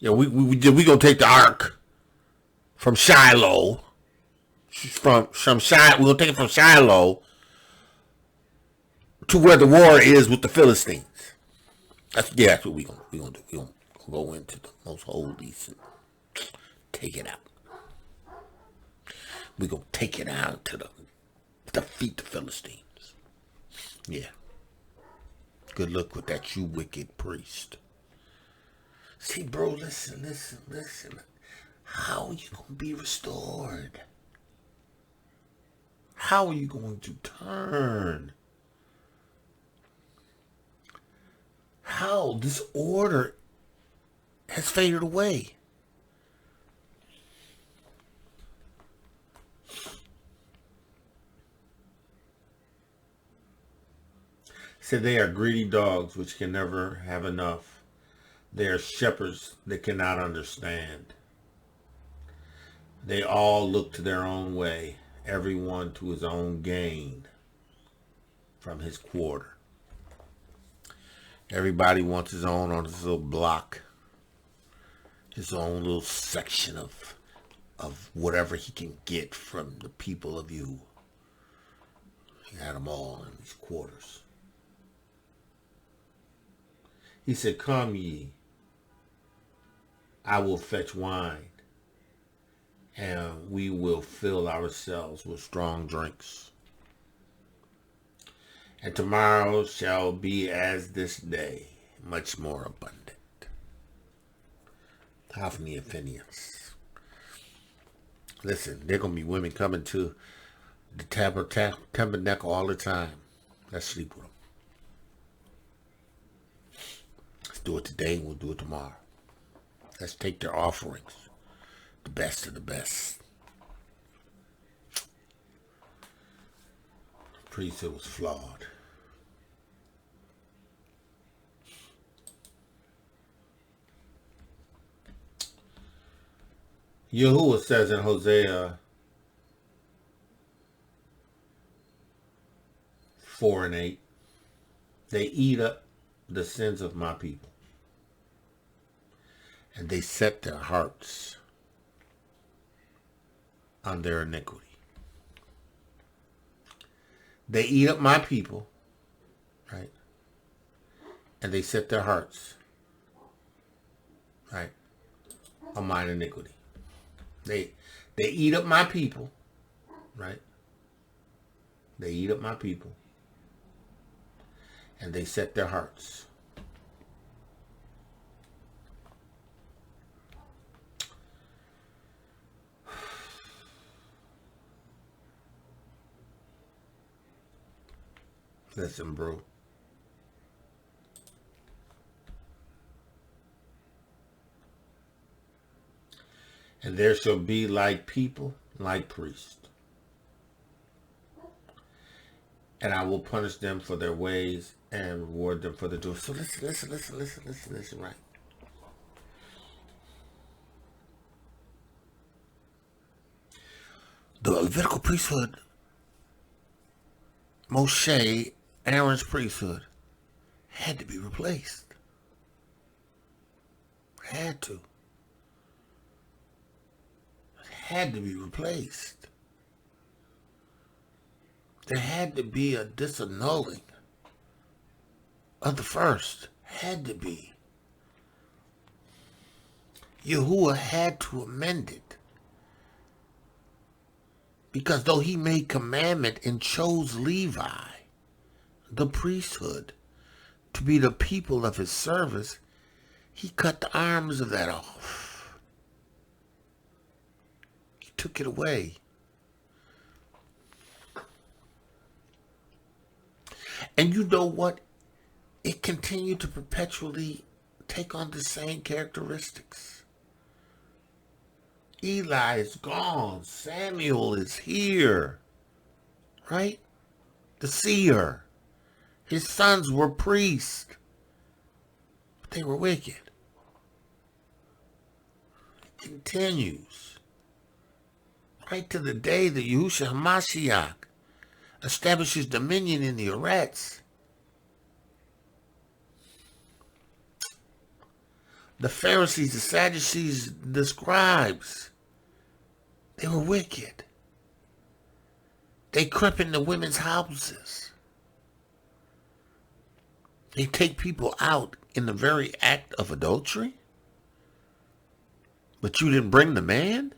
Yeah, we gonna take the ark from Shiyloh, from Shiyloh. We're gonna take it from Shiyloh to where the war is with the Philistines. That's what we gonna do. We gonna go into the most holies and take it out. We gonna take it out to defeat the Philistines. Yeah. Good luck with that, you wicked priest. See, bro, listen. How are you gonna be restored? How are you going to turn? How this order has faded away. Said they are greedy dogs which can never have enough. They are shepherds that cannot understand. They all look to their own way, everyone to his own gain from his quarter. Everybody wants his own on his little block, his own little section of whatever he can get from the people of you. He had them all in these quarters. He said, come ye, I will fetch wine, and we will fill ourselves with strong drinks. And tomorrow shall be as this day, much more abundant. Hophni and Phinehas. Listen, there going to be women coming to the tabernacle all the time. Let's sleep with them. Let's do it today and we'll do it tomorrow. Let's take their offerings. The best of the best. Priesthood was flawed. Yahuah says in Hosea 4:8, they eat up the sins of my people, and they set their hearts on their iniquity. They eat up my people, right? And they set their hearts, right, on mine iniquity. They eat up my people, right? They eat up my people. And they set their hearts. Listen, bro. And there shall be like people, like priests. And I will punish them for their ways and reward them for their doings. So listen, right? The Levitical priesthood, Moshe, Aaron's priesthood, had to be replaced. Had to. It had to be replaced. There had to be a disannulling of the first. Had to be. Yahuah had to amend it. Because though he made commandment and chose Levi, the priesthood, to be the people of his service, he cut the arms of that off. He took it away. And you know what? It continued to perpetually take on the same characteristics. Eli is gone. Samuel is here. Right? The seer. His sons were priests. But they were wicked. It continues. Right to the day that Yahusha'S establishes dominion in the Eretz. The Pharisees, the Sadducees, the scribes, they were wicked. They crept into women's houses. They take people out in the very act of adultery. But you didn't bring the man?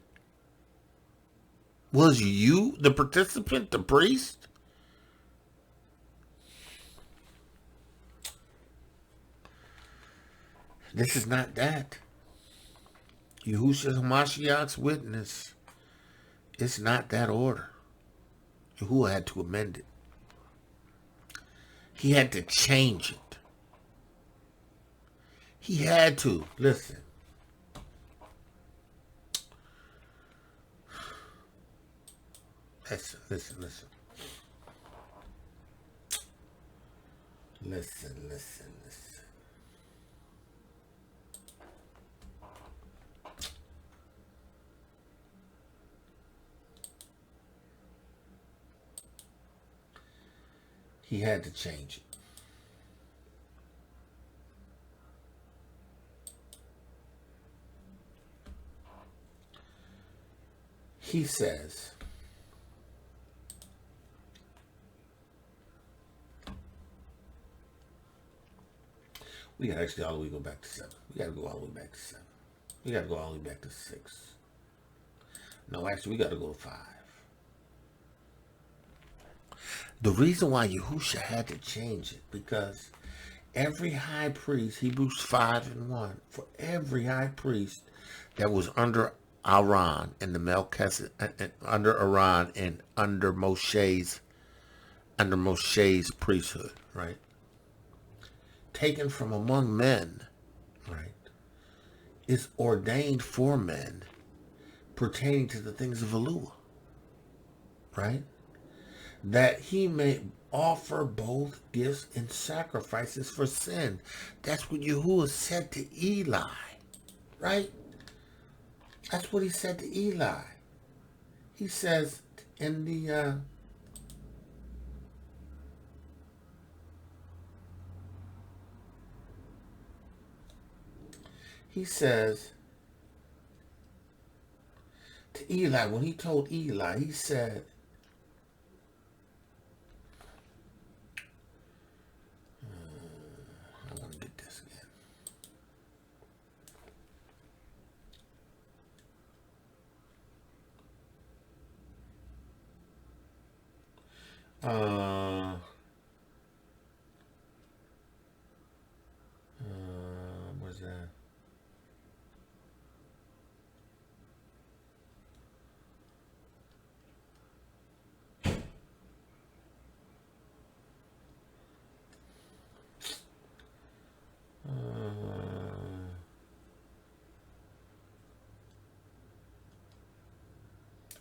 Was you the participant, the priest? This is not that. Yahusha'S witness. It's not that order. Yahuah had to amend it. He had to change it. He had to. Listen. Listen. Listen. He had to change it. He says, we got to actually all the way go back to 7. We got to go all the way back to 7. We got to go all the way back to 6. No, actually, we got to go to 5. The reason why Yahushua had to change it, because every high priest, Hebrews 5:1, for every high priest that was under Aaron and the Melchizedek, under Aaron and under Moshe's priesthood, right? Taken from among men, right, is ordained for men pertaining to the things of Elohiym, right? That he may offer both gifts and sacrifices for sin. That's what Yahuah said to Eliy, right? That's what he said to Eliy. He says in the he says to Eliy, when he told Eliy, he said, I want to get this again. Where's that?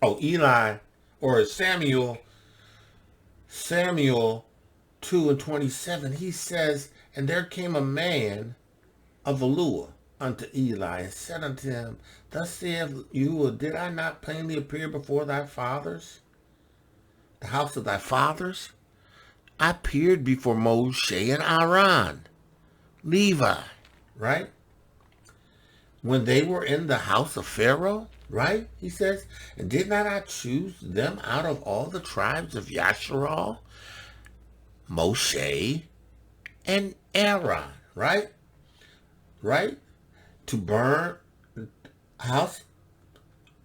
Eliy, or Samuel 2:27, he says, and there came a man of Elohiym unto Eliy, and said unto him, thus saith Yahuah, did I not plainly appear before thy fathers, the house of thy fathers? I appeared before Moshe and Aaron, Levi, right? When they were in the house of Pharaoh, right? He says, and did not I choose them out of all the tribes of Yashar'el, Moshe, and Aaron, right? Right? To burn the house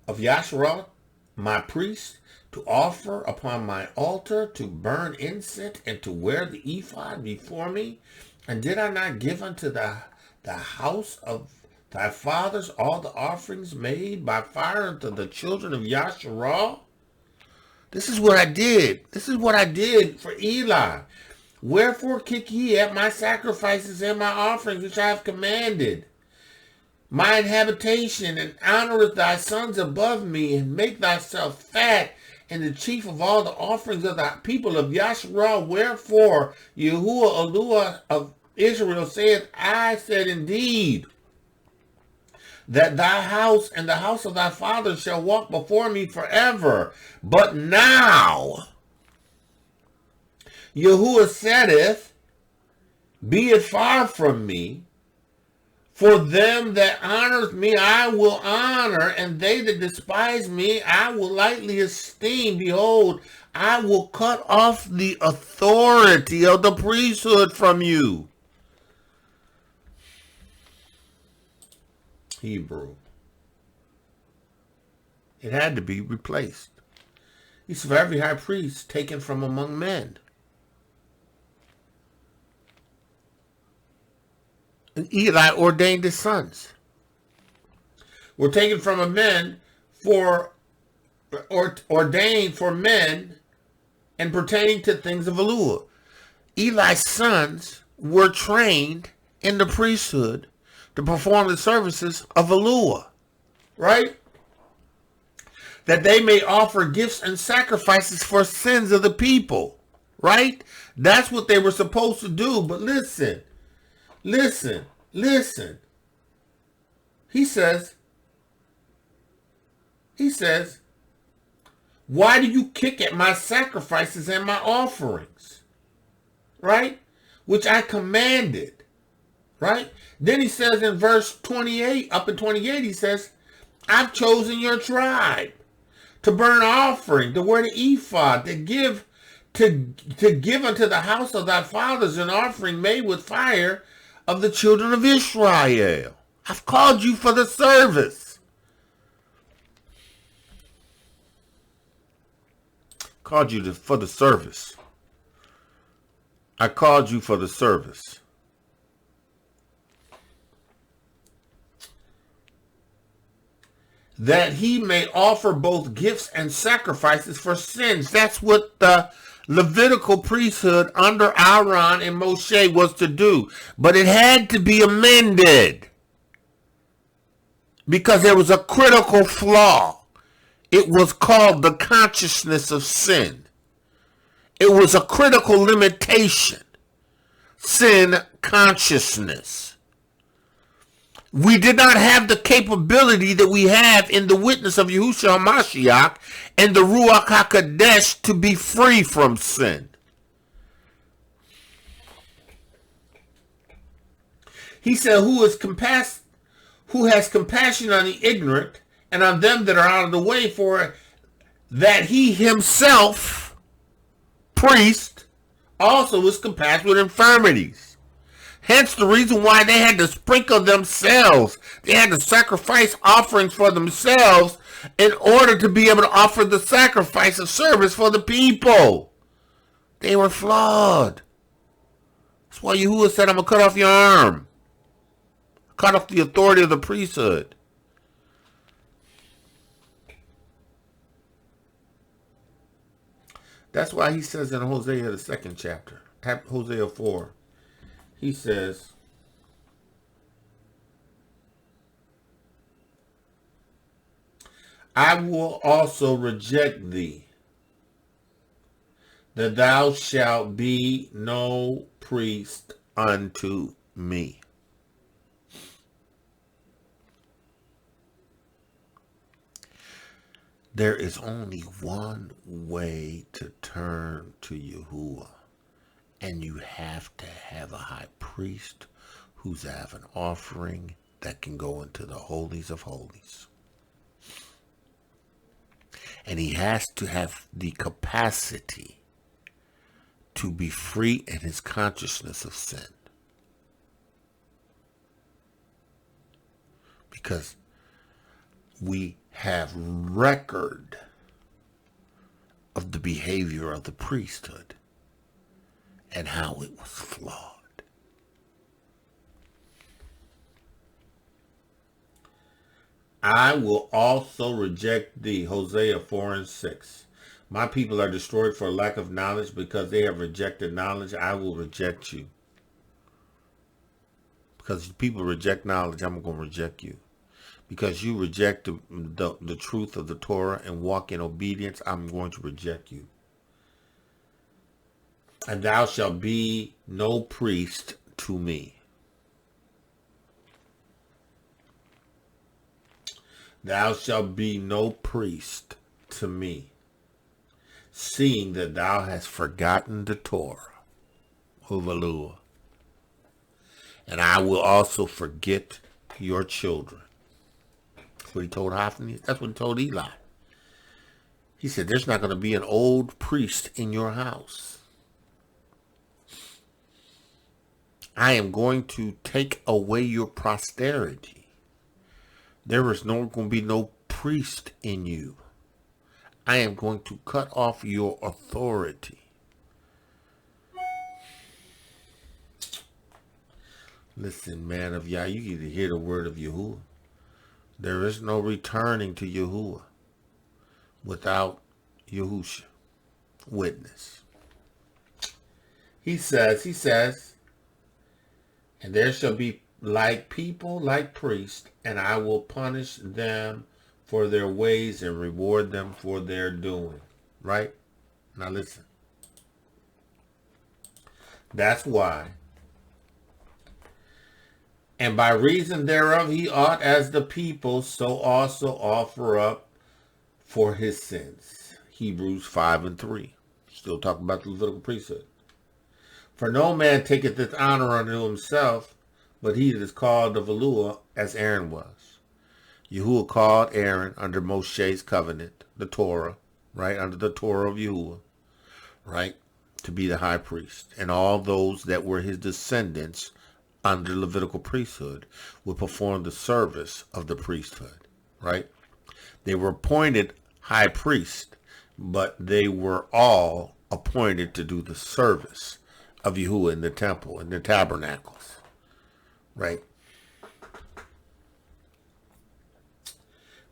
of Yashar'el, my priest, to offer upon my altar, to burn incense, and to wear the ephod before me. And did I not give unto the house of thy fathers all the offerings made by fire unto the children of Yashar'el? This is what I did. This is what I did for Eliy. Wherefore kick ye at my sacrifices and my offerings which I have commanded? Mine habitation, and honoreth thy sons above me, and make thyself fat, and the chief of all the offerings of the people of Yashar'el. Wherefore Yahuah, Elohiym of Israel, saith, I said indeed, that thy house and the house of thy fathers shall walk before me forever. But now Yahuah saith, be it far from me, for them that honoreth me I will honor, and they that despise me I will lightly esteem. Behold, I will cut off the authority of the priesthood from you. Hebrew. It had to be replaced. He said, for every high priest taken from among men. And Eliy ordained his sons. Were taken from a men for, or ordained for men and pertaining to things of Elohiym. Eli's sons were trained in the priesthood to perform the services of Elohiym, right? That they may offer gifts and sacrifices for sins of the people, right? That's what they were supposed to do. But listen. He says, why do you kick at my sacrifices and my offerings, right? Which I commanded, right? Then he says in verse 28, up in 28, he says, I've chosen your tribe to burn offering, to wear the ephod, to give unto the house of thy fathers an offering made with fire of the children of Israel. I've called you for the service. Called you for the service. I called you for the service. that he may offer both gifts and sacrifices for sins. That's what the Levitical priesthood under Aaron and Moshe was to do. But it had to be amended because there was a critical flaw. It was called the consciousness of sin. It was a critical limitation. Sin consciousness. We did not have the capability that we have in the witness of Yahushua HaMashiach and the Ruach HaKodesh to be free from sin. He said, who has compassion on the ignorant and on them that are out of the way, for that he himself, priest, also is compassed with infirmities. Hence the reason why they had to sprinkle themselves. They had to sacrifice offerings for themselves in order to be able to offer the sacrifice of service for the people. They were flawed. That's why Yahuah said, I'm going to cut off your arm. Cut off the authority of the priesthood. That's why he says in Hosea, the 2nd chapter, Hosea 4, he says, I will also reject thee, that thou shalt be no priest unto me. There is only one way to turn to Yahuah. And you have to have a high priest who's have an offering that can go into the holies of holies. And he has to have the capacity to be free in his consciousness of sin. Because we have record of the behavior of the priesthood and how it was flawed. I will also reject thee, Hosea 4 and 6. My people are destroyed for lack of knowledge, because they have rejected knowledge. I will reject you. Because people reject knowledge, I'm going to reject you. Because you reject the truth of the Torah and walk in obedience, I'm going to reject you. And thou shalt be no priest to me. Thou shalt be no priest to me, seeing that thou hast forgotten the Torah, Elohiym. And I will also forget your children. That's what he told Hophni. That's what he told Eliy. He said, there's not going to be an old priest in your house. I am going to take away your posterity. There is going to be no priest in you. I am going to cut off your authority. Listen, man of Yah, you need to hear the word of Yahuah. There is no returning to Yahuah without Yahusha, witness. He says, and there shall be like people, like priests, and I will punish them for their ways and reward them for their doing. Right? Now listen. That's why. And by reason thereof he ought as the people so also offer up for his sins. Hebrews 5 and 3. Still talking about the Levitical priesthood. For no man taketh this honor unto himself, but he that is called of Elohiym, as Aaron was. Yahuah called Aaron under Moshe's covenant, the Torah, right, under the Torah of Yahuah, right, to be the high priest. And all those that were his descendants under the Levitical priesthood would perform the service of the priesthood, right? They were appointed high priest, but they were all appointed to do the service of Yahuah in the temple, in the tabernacles, right?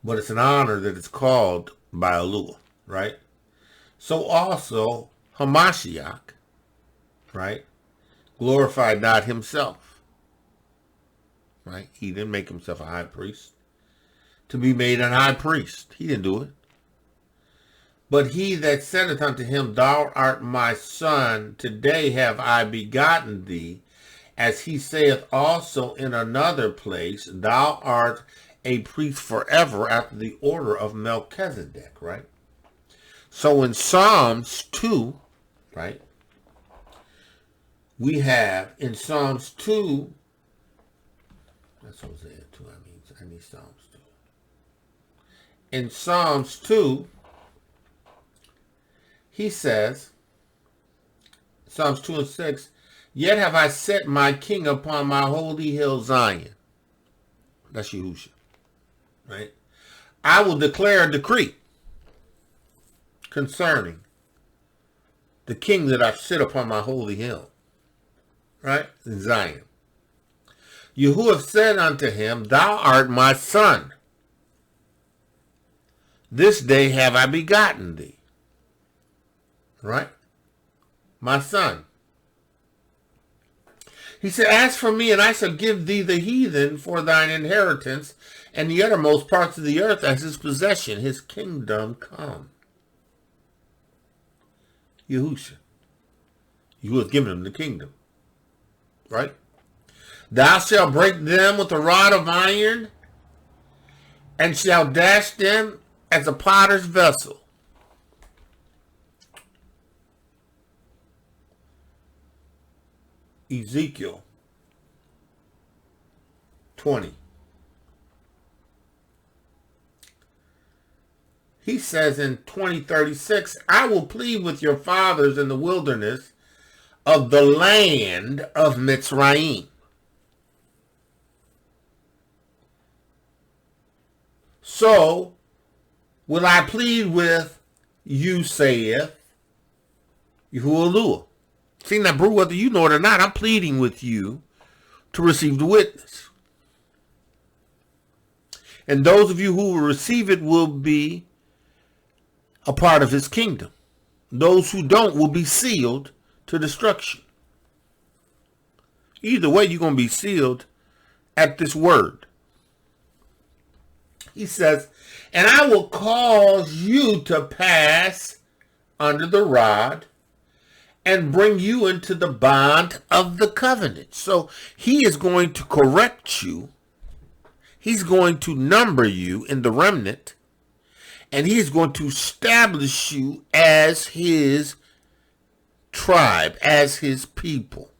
but it's an honor that it's called by Elohiym, right? So also Hamashiach, right, glorified not himself, right? He didn't make himself a high priest to be made an high priest. He didn't do it. But he that saideth unto him, Thou art my son, today have I begotten thee, as he saith also in another place, Thou art a priest forever after the order of Melchizedek, right? So in Psalms 2, right, we have in Psalms 2, that's Hosea 2, I need Psalms 2. In Psalms 2, he says, Psalms 2 and 6, Yet have I set my king upon my holy hill Zion. That's Yahushua, right? I will declare a decree concerning the king that I sit upon my holy hill, right? In Zion. Yahuah said unto him, Thou art my son. This day have I begotten thee. Right? My son. He said, As for me, and I shall give thee the heathen for thine inheritance, and the uttermost parts of the earth as his possession, his kingdom come. Yahushua. You have given him the kingdom. Right? Thou shalt break them with a rod of iron, and shalt dash them as a potter's vessel. Ezekiel 20. He says in 20:36, I will plead with your fathers in the wilderness of the land of Mitzrayim. So will I plead with you, saith Yahuwah. See, now, bro, whether you know it or not, I'm pleading with you to receive the witness. And those of you who will receive it will be a part of his kingdom. Those who don't will be sealed to destruction. Either way, you're going to be sealed at this word. He says, and I will cause you to pass under the rod and bring you into the bond of the covenant. So he is going to correct you. He's going to number you in the remnant. And he is going to establish you as his tribe, as his people.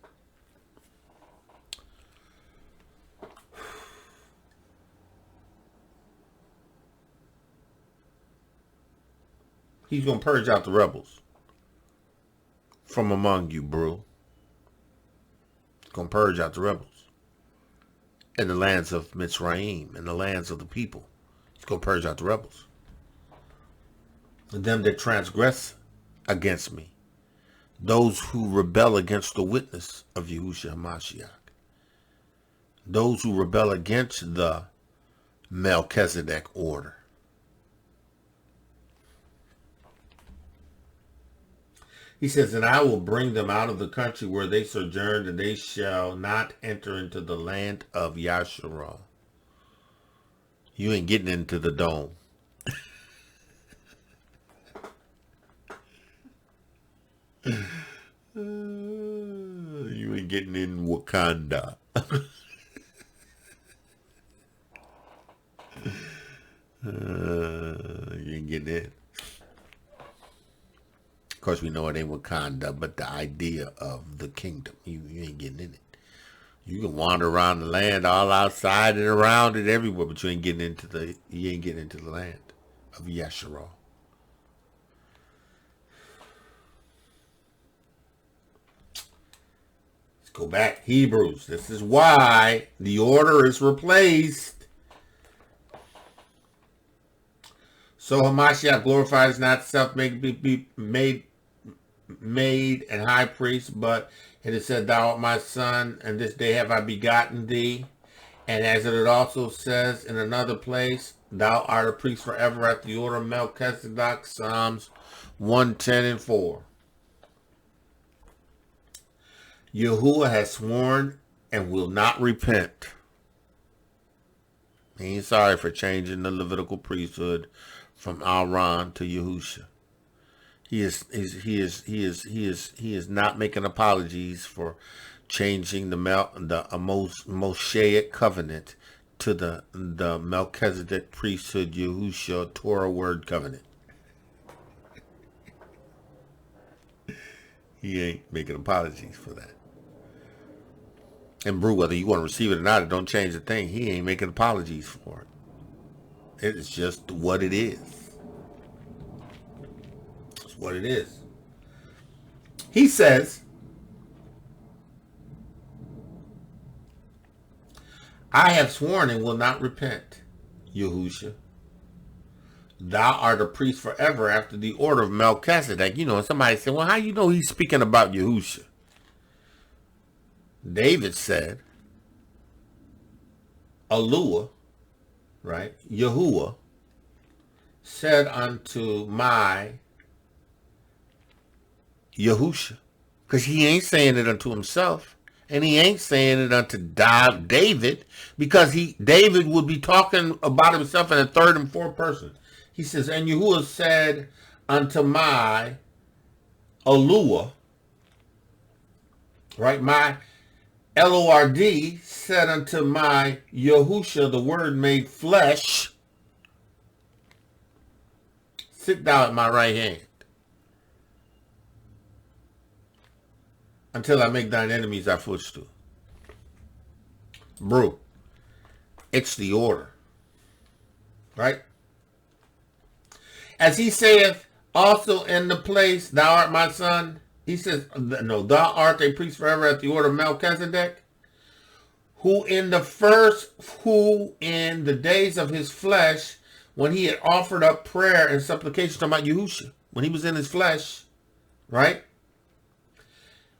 He's going to purge out the rebels from among you, bro. He's going to purge out the rebels in the lands of Mitzrayim, in the lands of the people. He's going to purge out the rebels. And them that transgress against me. Those who rebel against the witness of Yahushua HaMashiach. Those who rebel against the Melchizedek order. He says, and I will bring them out of the country where they sojourned, and they shall not enter into the land of Yashar'el. You ain't getting into the dome. You ain't getting in Wakanda. You ain't getting in. Of course, we know it ain't Wakanda, but the idea of the kingdom. You ain't getting in it. You can wander around the land, all outside and around it, everywhere, but you ain't getting into the land of Yashar'el. Let's go back. Hebrews. This is why the order is replaced. So Hamashiach glorifies not self made and high priest, but it is said, thou art my son, and this day have I begotten thee. And as it also says in another place, Thou art a priest forever at the order of Melchizedek. Psalms 110 and 4. Yahuah has sworn and will not repent. He ain't sorry for changing the Levitical priesthood from Aaron to Yahusha. He is not making apologies for changing the Mosaic covenant to the Melchizedek priesthood Yahushua Torah word covenant. He ain't making apologies for that. And Brew, whether you want to receive it or not, it don't change a thing. He ain't making apologies for it. It's just what it is. It's what it is. He says, I have sworn and will not repent, Yahusha. Thou art a priest forever after the order of Melchizedek. You know, somebody said, well, how you know he's speaking about Yahusha? David said, Elohiym, right? Yahuah said unto my Yahusha, because he ain't saying it unto himself, and he ain't saying it unto David, because David would be talking about himself in a third and fourth person. He says, and Yahuah said unto my Elohiym, right? My Lord said unto my Yahusha, the word made flesh, sit thou at my right hand, until I make thine enemies thy footstool. Bro, it's the order, right? As he saith also in the place, thou art my son, he says, no, thou art a priest forever at the order of Melchizedek, who in the days of his flesh, when he had offered up prayer and supplication, talking about Yahusha, when he was in his flesh, right?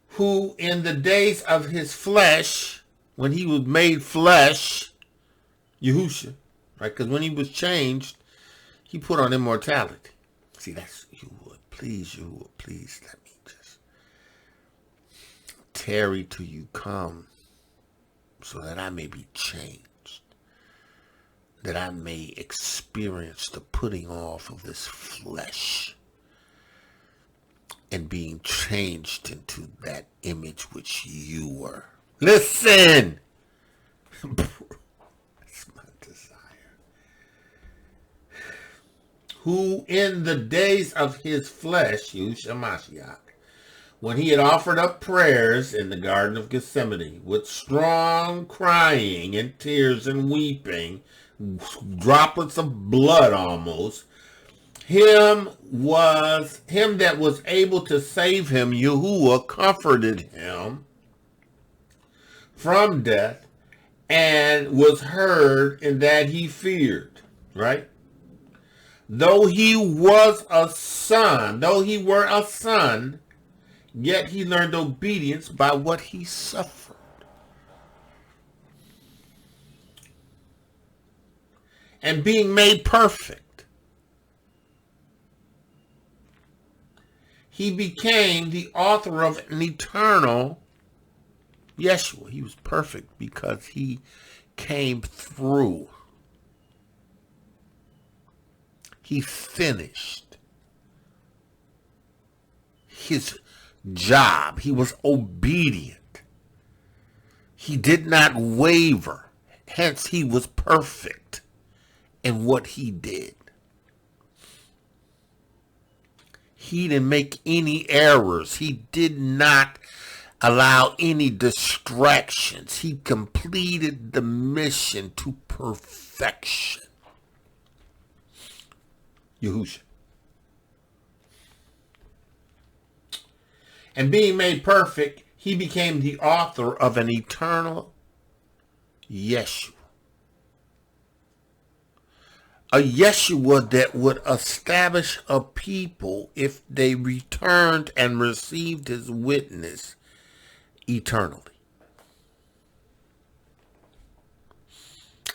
Who in the days of his flesh, when he was made flesh, Yahusha, right? Because when he was changed, he put on immortality. See, that's Yahuah. Please, Yahuah, please let me just tarry till you come, so that I may be changed, that I may experience the putting off of this flesh and being changed into that image which you were. Listen! That's my desire. Who in the days of his flesh, Yahusha'S, when he had offered up prayers in the Garden of Gethsemane, with strong crying and tears and weeping, droplets of blood almost, him that was able to save him, Yahuah, comforted him from death, and was heard in that he feared, right? Though he were a son, yet he learned obedience by what he suffered. And being made perfect, he became the author of an eternal Yeshua. He was perfect because he came through. He finished his job. He was obedient. He did not waver. Hence, he was perfect in what he did. He didn't make any errors. He did not allow any distractions. He completed the mission to perfection. Yahushua. And being made perfect, he became the author of an eternal Yeshua. A Yeshua that would establish a people if they returned and received his witness eternally.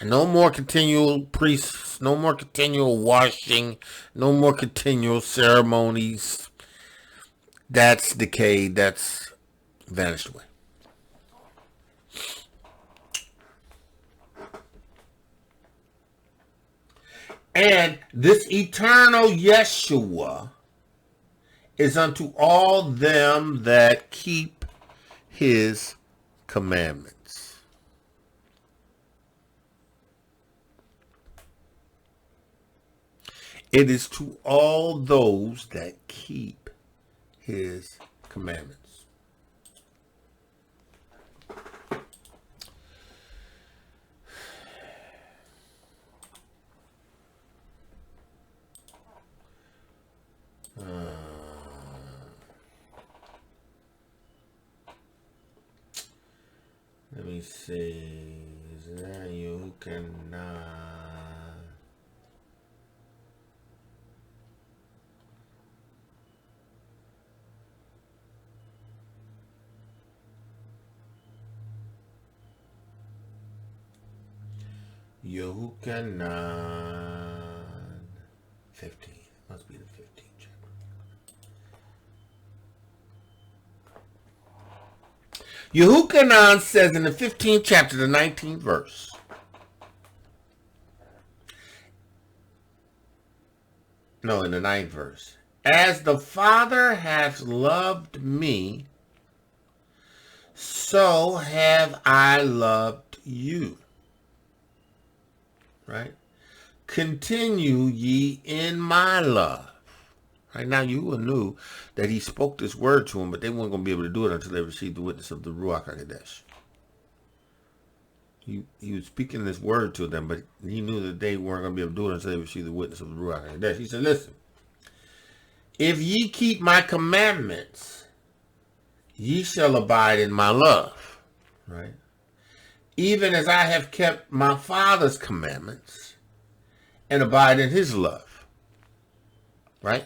No more continual priests, no more continual washing, no more continual ceremonies. That's decayed, that's vanished away. And this eternal Yeshua is unto all them that keep his commandments. It is to all those that keep his commandments. Let me see. Is that you cannot? Yahusha'S 15. Must be the 15th chapter. Yahusha'S says in the 15th chapter, the 19th verse. No, in the 9th verse. As the Father hath loved me, so have I loved you. Right? Continue ye in my love. Right now, Yahuah knew that he spoke this word to them, but they weren't going to be able to do it until they received the witness of the Ruach HaKodesh. He was speaking this word to them, but he knew that they weren't going to be able to do it until they received the witness of the Ruach HaKodesh. He said, listen, if ye keep my commandments, ye shall abide in my love. Right? Even as I have kept my Father's commandments and abide in his love. Right?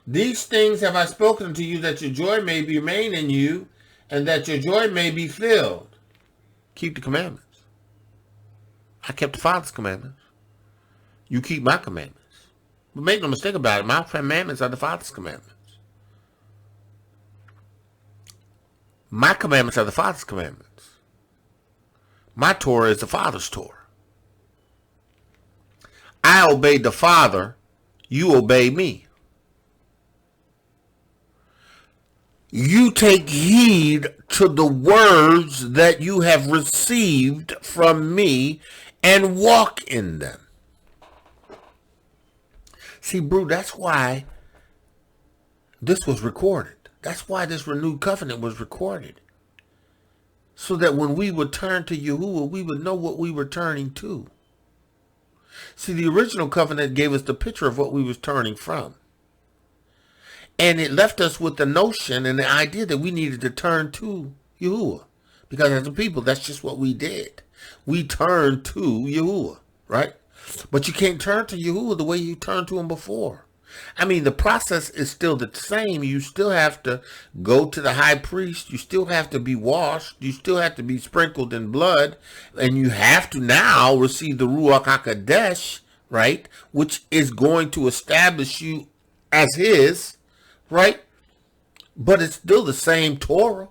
These things have I spoken to you, that your joy may remain in you, and that your joy may be filled. Keep the commandments. I kept the Father's commandments. You keep my commandments. But make no mistake about it, my commandments are the Father's commandments. My commandments are the Father's commandments. My Torah is the Father's Torah. I obeyed the Father, you obey me. You take heed to the words that you have received from me and walk in them. See, Brew, that's why this was recorded. That's why this renewed covenant was recorded. So that when we would turn to Yahuah, we would know what we were turning to. See, the original covenant gave us the picture of what we was turning from. And it left us with the notion and the idea that we needed to turn to Yahuah. Because as a people, that's just what we did. We turned to Yahuah, right? But you can't turn to Yahuah the way you turned to him before. I mean, the process is still the same. You still have to go to the high priest. You still have to be washed. You still have to be sprinkled in blood. And you have to now receive the Ruach HaKodesh, right? Which is going to establish you as his, right? But it's still the same Torah.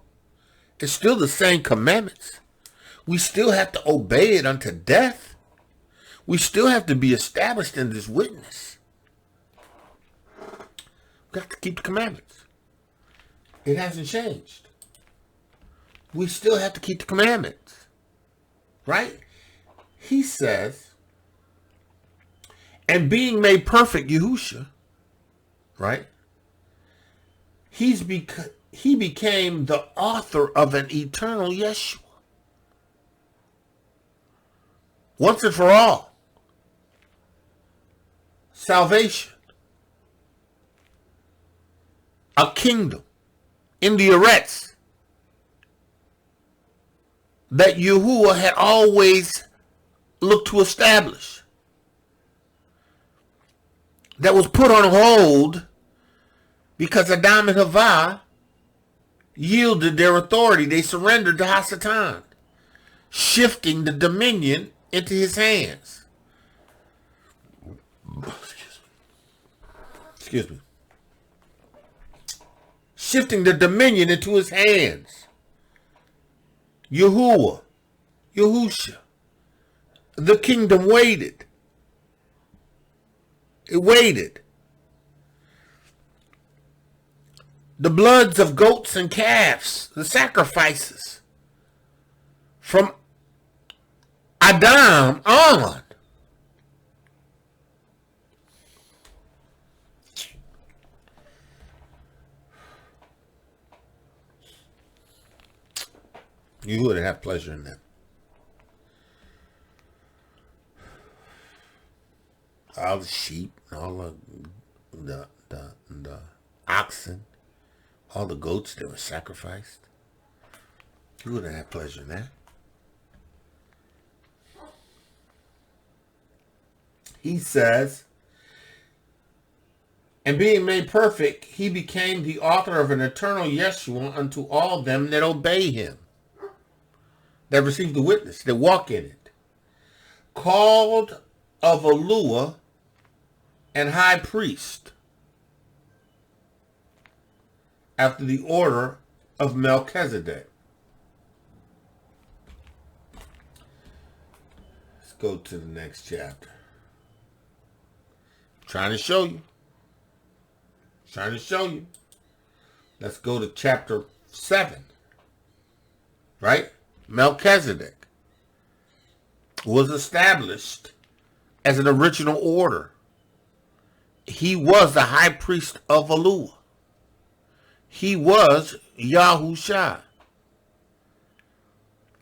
It's still the same commandments. We still have to obey it unto death. We still have to be established in this witness. We have to keep the commandments. It hasn't changed. We still have to keep the commandments. Right? He says, and being made perfect, Yahushua, right? He became the author of an eternal Yeshua. Once and for all. Salvation. A kingdom in the Eretz that Yahuah had always looked to establish. That was put on hold because Adam and Havah yielded their authority. They surrendered to Hasatan. shifting the dominion into his hands. Excuse me. Shifting the dominion into his hands. Yahuah, Yahusha. The kingdom waited. It waited. The bloods of goats and calves, the sacrifices from Adam on. You would have pleasure in them. All the sheep, all the oxen, all the goats that were sacrificed. You would have pleasure in that. He says, and being made perfect, he became the author of an eternal Yeshua unto all them that obey him, that receive the witness, that walk in it. Called of Elohiym and high priest, after the order of Melchizedek. Let's go to the next chapter. I'm trying to show you. Let's go to chapter 7. Right? Melchizedek was established as an original order. He was the high priest of Elohiym. He was Yahusha'S.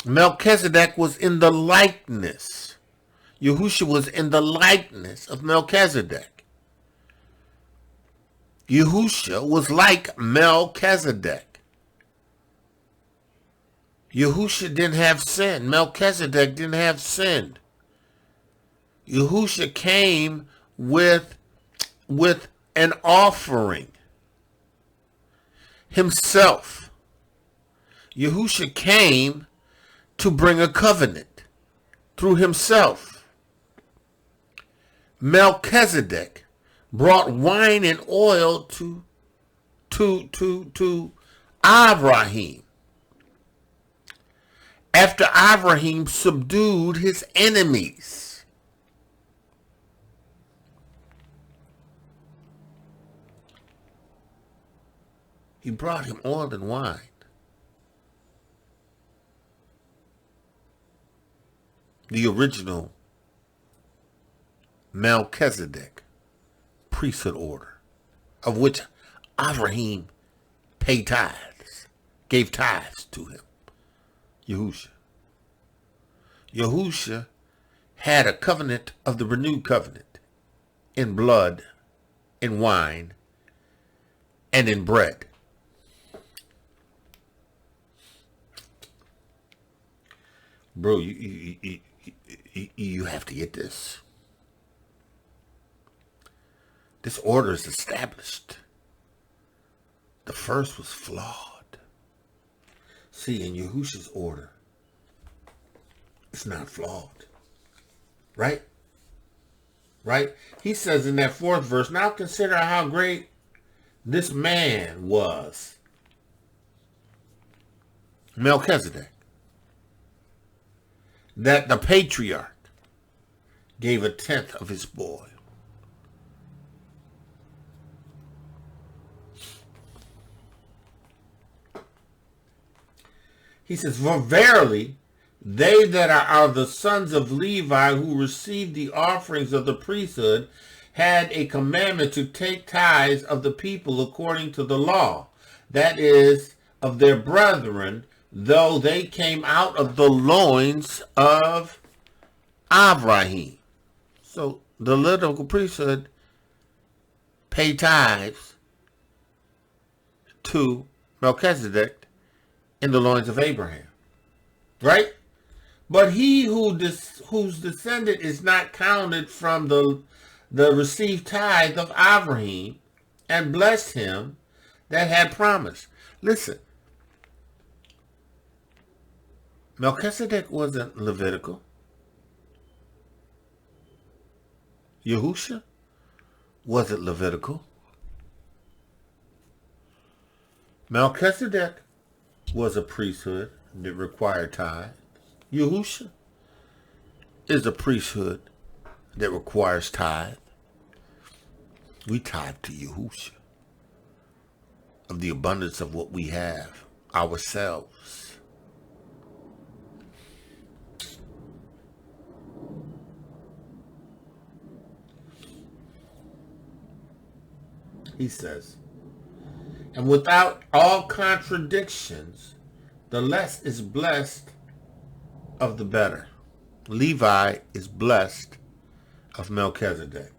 Melchizedek was in the likeness. Yahushua was in the likeness of Melchizedek. Yahushua was like Melchizedek. Yahushua didn't have sin. Melchizedek didn't have sin. Yahushua came with an offering himself. Yahushua came to bring a covenant through himself. Melchizedek brought wine and oil to Abraham, after Abraham subdued his enemies. He brought him oil and wine. The original Melchizedek priesthood order, of which Abraham paid tithes, gave tithes to him. Yahushua. Yahushua had a covenant of the renewed covenant in blood, in wine, and in bread. Bro, you have to get this. This order is established. The first was flawed. See, in Yahusha's order, it's not flawed. Right? Right? He says in that 4th verse, now consider how great this man was. Melchizedek. That the patriarch gave 1/10 of his spoil. He says, for verily, they that are the sons of Levi who received the offerings of the priesthood had a commandment to take tithes of the people according to the law, that is, of their brethren, though they came out of the loins of Abraham. So the Levitical priesthood paid tithes to Melchizedek in the loins of Abraham. Right? But he whose descendant is not counted from the received tithe of Abraham, and blessed him that had promised. Listen. Melchizedek wasn't Levitical. Yahusha wasn't Levitical. Melchizedek was a priesthood that required tithe. Yahusha is a priesthood that requires tithe. We tithe to Yahusha of the abundance of what we have ourselves. He says, and without all contradictions, the less is blessed of the better. Levi is blessed of Melchizedek.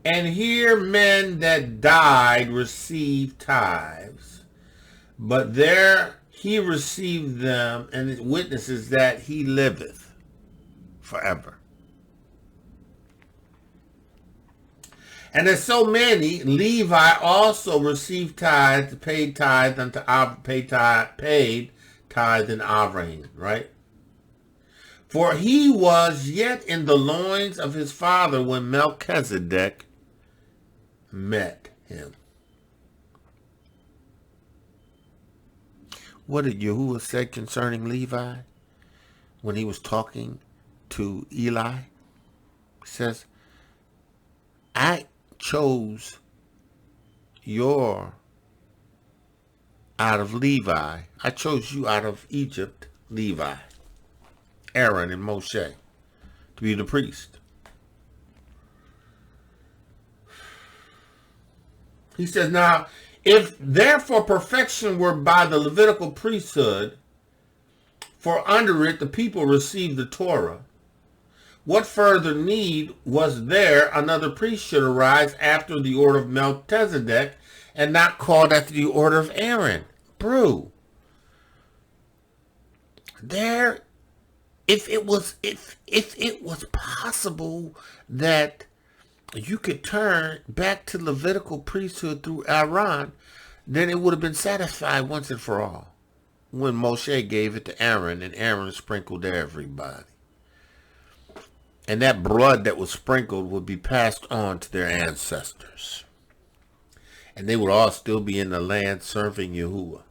And here men that died received tithes, but there he received them, and it witnesses that he liveth forever. And as so many, Levi also received tithes, paid tithe unto paid tithe in Abraham, right? For he was yet in the loins of his father when Melchizedek met him. What did Yahuah say concerning Levi when he was talking to Eliy? He says, I chose your out of Levi. I chose you out of Egypt, Levi, Aaron and Moshe, to be the priest. He says, now, if therefore perfection were by the Levitical priesthood, for under it the people received the Torah, what further need was there another priest should arise after the order of Melchizedek and not called after the order of Aaron? Brew. There, if it was possible that you could turn back to Levitical priesthood through Aaron, then it would have been satisfied once and for all when Moshe gave it to Aaron and Aaron sprinkled everybody. And that blood that was sprinkled would be passed on to their ancestors. And they would all still be in the land serving Yahuah,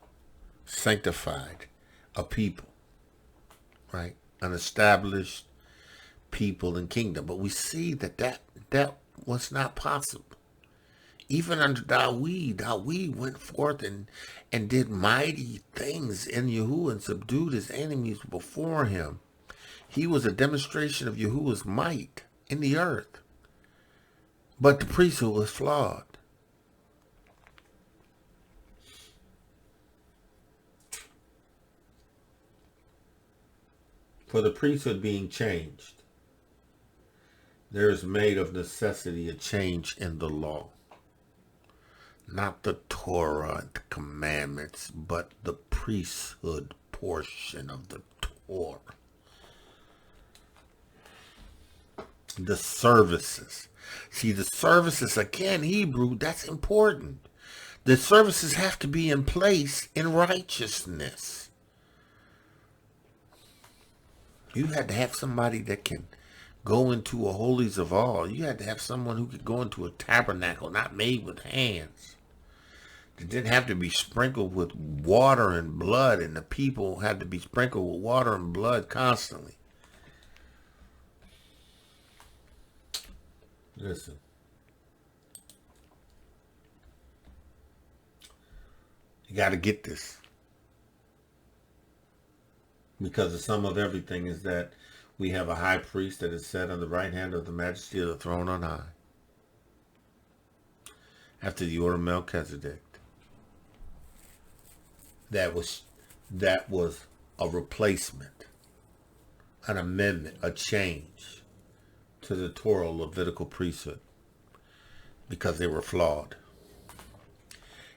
sanctified, a people, right? An established people and kingdom. But we see that was not possible. Even under Dawid went forth and did mighty things in Yahuah and subdued his enemies before him. He was a demonstration of Yahuah's might in the earth. But the priesthood was flawed. For the priesthood being changed, there is made of necessity a change in the law. Not the Torah and the commandments, but the priesthood portion of the Torah. The services. See, the services, again, Hebrew, that's important. The services have to be in place in righteousness. You had to have somebody that can go into a holies of all. You had to have someone who could go into a tabernacle not made with hands. It didn't have to be sprinkled with water and blood, and the people had to be sprinkled with water and blood constantly. Listen. You got to get this. Because the sum of everything is that we have a high priest that is set on the right hand of the majesty of the throne on high. After the order of Melchizedek. That was a replacement, an amendment, a change to the Torah Levitical priesthood, because they were flawed.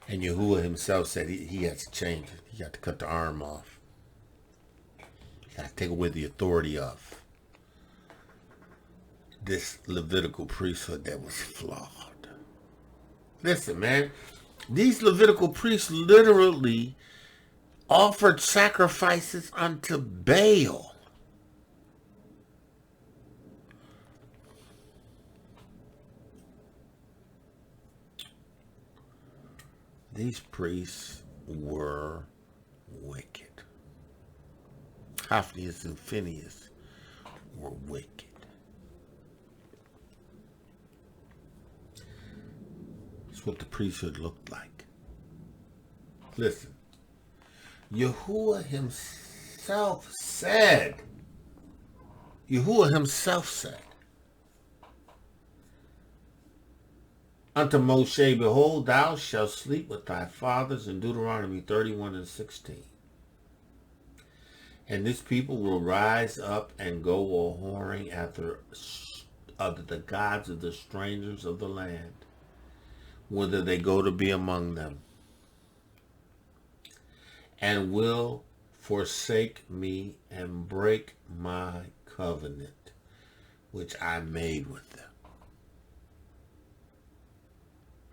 And Yahuah himself said he had to change it. He had to cut the arm off. He had to take away the authority of this Levitical priesthood that was flawed. Listen, man, these Levitical priests literally offered sacrifices unto Baal. These priests were wicked. Hophnius and Phinehas were wicked. That's what the priesthood looked like. Listen, Yahuah himself said, unto Moshe, behold, thou shalt sleep with thy fathers, in Deuteronomy 31:16. And this people will rise up and go a-whoring after the gods of the strangers of the land, whither they go to be among them, and will forsake me and break my covenant, which I made with them.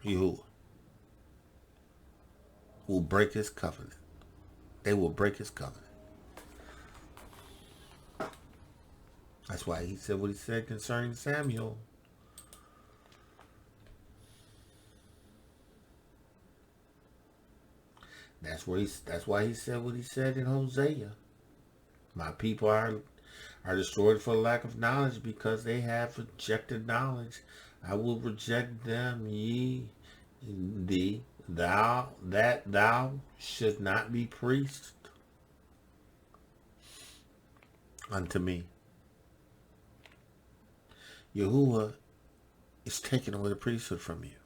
Yahuah will break his covenant. They will break his covenant. That's why he said what he said concerning Samuel. That's why he said what he said in Hosea. My people are destroyed for lack of knowledge, because they have rejected knowledge. I will reject them, thou should not be priest unto me. Yahuah is taking away the priesthood from you,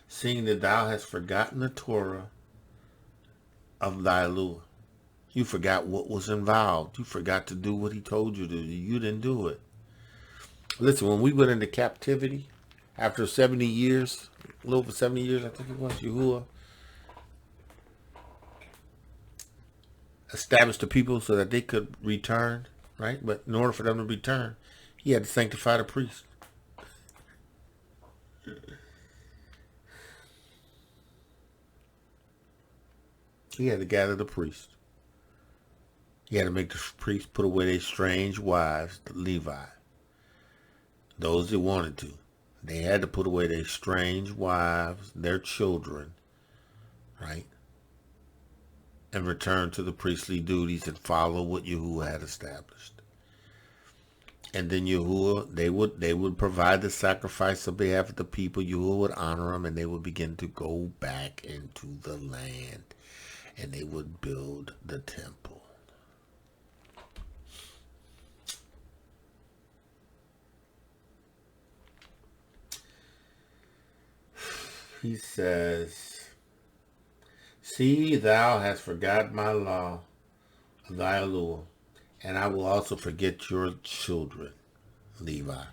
seeing that thou hast forgotten the Torah of thy Eliy. You forgot what was involved. You forgot to do what he told you to do. You didn't do it. Listen, when we went into captivity, after 70 years, a little over 70 years, I think it was, Yahuah established the people so that they could return, right? But in order for them to return, he had to sanctify the priest. He had to gather the priests. He had to make the priests put away their strange wives, the Levi. Those that wanted to. They had to put away their strange wives, their children, right? And return to the priestly duties and follow what Yahuah had established. And then Yahuah, they would provide the sacrifice on behalf of the people. Yahuah would honor them, and they would begin to go back into the land, and they would build the temple. He says, see, thou hast forgotten my law of thy Eliy, and I will also forget your children, Levi,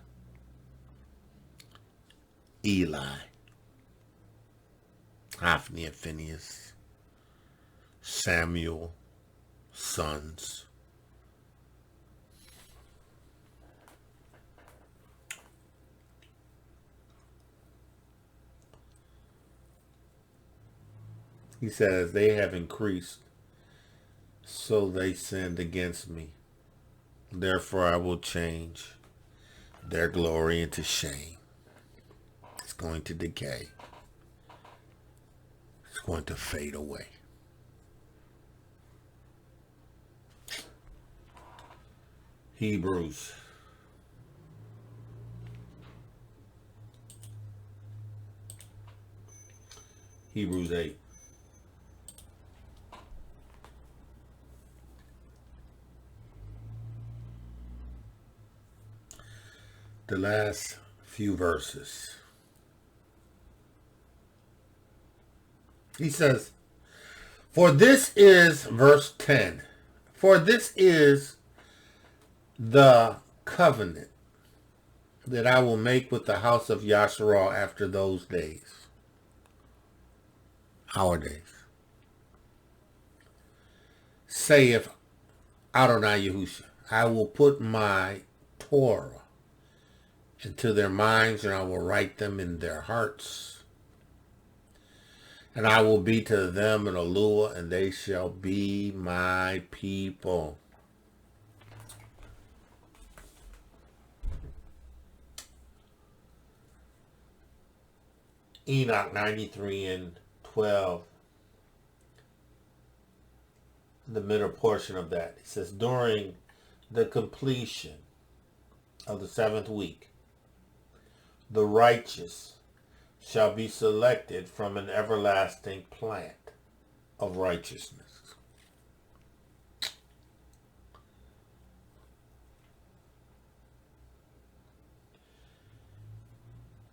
Eli, Hophni and Phinehas, Samuel, sons. He says, they have increased, so they sinned against me. Therefore I will change their glory into shame. It's going to decay. It's going to fade away. Hebrews. Hebrews 8. The last few verses. He says, for this is, verse 10, for this is the covenant that I will make with the house of Yashar'el after those days. Our days. Saith Adonai Yahush'a, I will put my Torah into their minds, and I will write them in their hearts. And I will be to them an Elohiym, and they shall be my people. Enoch 93:12. The middle portion of that. It says, during the completion of the 7th week, the righteous shall be selected from an everlasting plant of righteousness.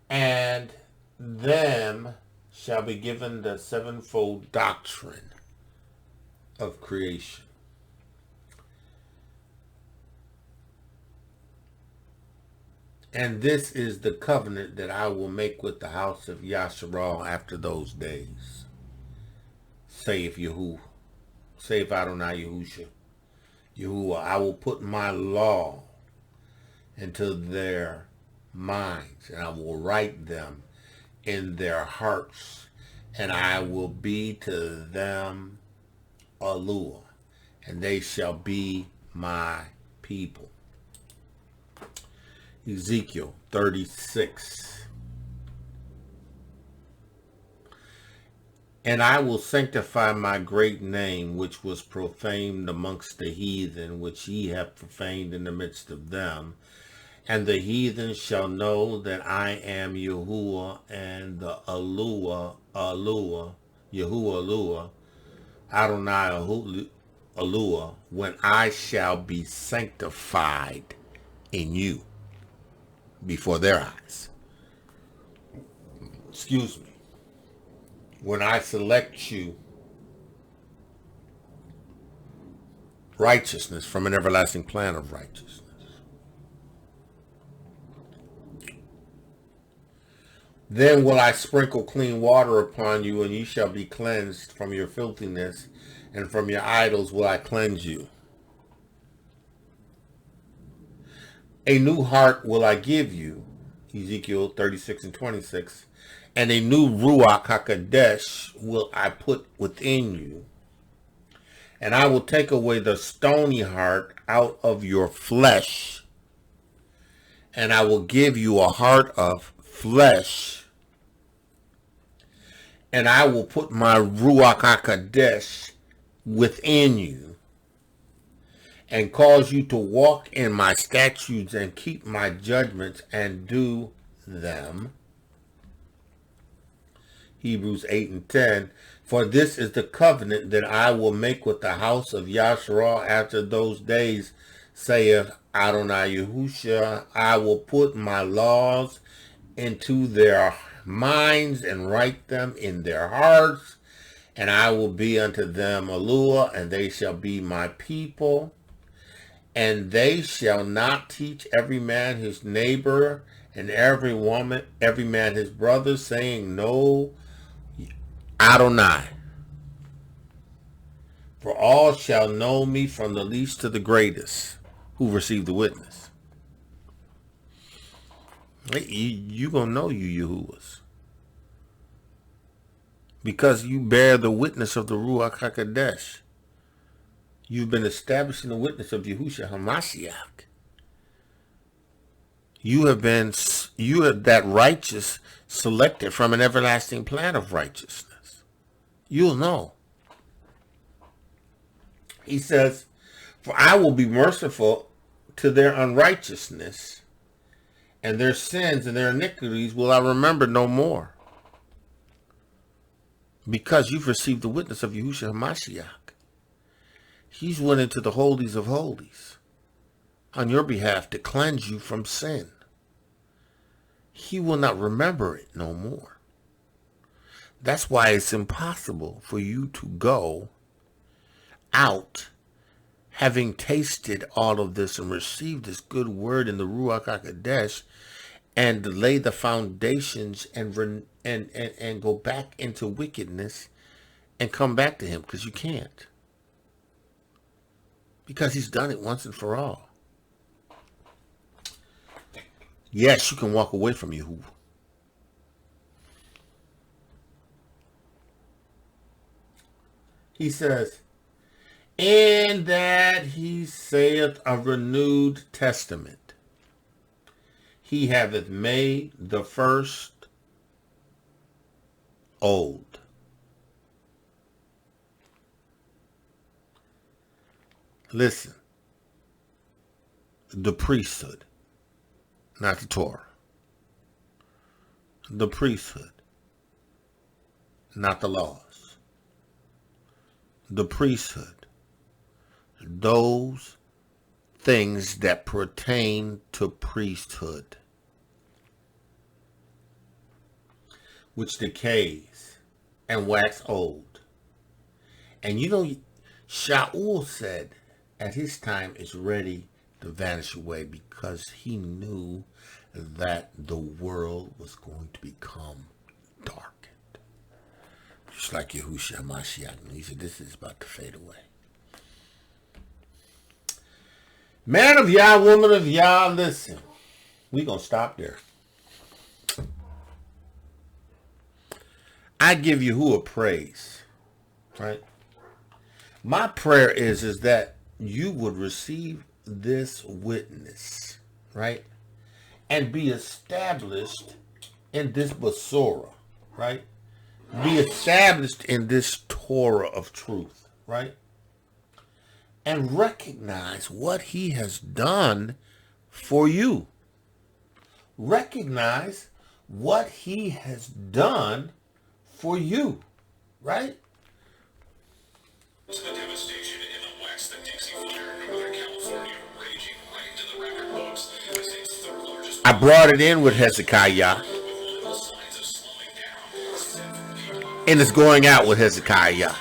And them shall be given the sevenfold doctrine of creation. And this is the covenant that I will make with the house of Yashar'el after those days, saith Yahuah, saith Adonai Yahush'a. I will put my law into their minds, and I will write them in their hearts, and I will be to them Elohiym, and they shall be my people. Ezekiel 36. And I will sanctify my great name, which was profaned amongst the heathen, which ye have profaned in the midst of them. And the heathen shall know that I am Yahuah, and the Yahuah, Adonai Elohiym, when I shall be sanctified in you before their eyes. Excuse me. When I select you righteousness from an everlasting plan of righteousness. Then will I sprinkle clean water upon you, and ye shall be cleansed from your filthiness, and from your idols will I cleanse you. A new heart will I give you, Ezekiel 36:26, and a new Ruach HaKodesh will I put within you. And I will take away the stony heart out of your flesh, and I will give you a heart of flesh. And I will put my Ruach HaKodesh within you, and cause you to walk in my statutes and keep my judgments and do them. Hebrews 8:10. For this is the covenant that I will make with the house of Yashar'el after those days, saith Adonai Yahush'a. I will put my laws into their minds and write them in their hearts, and I will be unto them Elohiym, and they shall be my people. And they shall not teach every man his neighbor, and every man his brother, saying, Know Adonai. For all shall know me, from the least to the greatest, who received the witness. You gonna know you Yahuahs, because you bear the witness of the Ruach HaKodesh. You've been establishing the witness of Yahushua HaMashiach. You have that righteous selected from an everlasting plan of righteousness. You'll know. He says, for I will be merciful to their unrighteousness, and their sins and their iniquities will I remember no more. Because you've received the witness of Yahushua HaMashiach. He's went into the holies of holies on your behalf to cleanse you from sin. He will not remember it no more. That's why it's impossible for you to go out having tasted all of this and received this good word in the Ruach HaKodesh and lay the foundations and go back into wickedness and come back to him, because you can't. Because he's done it once and for all. Yes, you can walk away from Yahuah. He says, in that he saith a renewed testament, he hath made the first old. Listen, the priesthood, not the Torah. The priesthood, not the laws. The priesthood, those things that pertain to priesthood, which decays and wax old. And you know, Shaul said at his time is ready to vanish away because he knew that the world was going to become darkened. Just like Yahushua Mashiach. He said, this is about to fade away. Man of Yah, woman of Yah, listen. We're going to stop there. I give Yahuah praise. Right? My prayer is that you would receive this witness. Right? And be established in this Basorah, right? Be established in this Torah of truth, right? And recognize what he has done for you. Recognize what he has done for you, right? The devastation in the West, the Dixie Fire in Northern California, raging right into the record books. The state's third largest. I brought it in with Hezekiah. And it's going out with Hezekiah.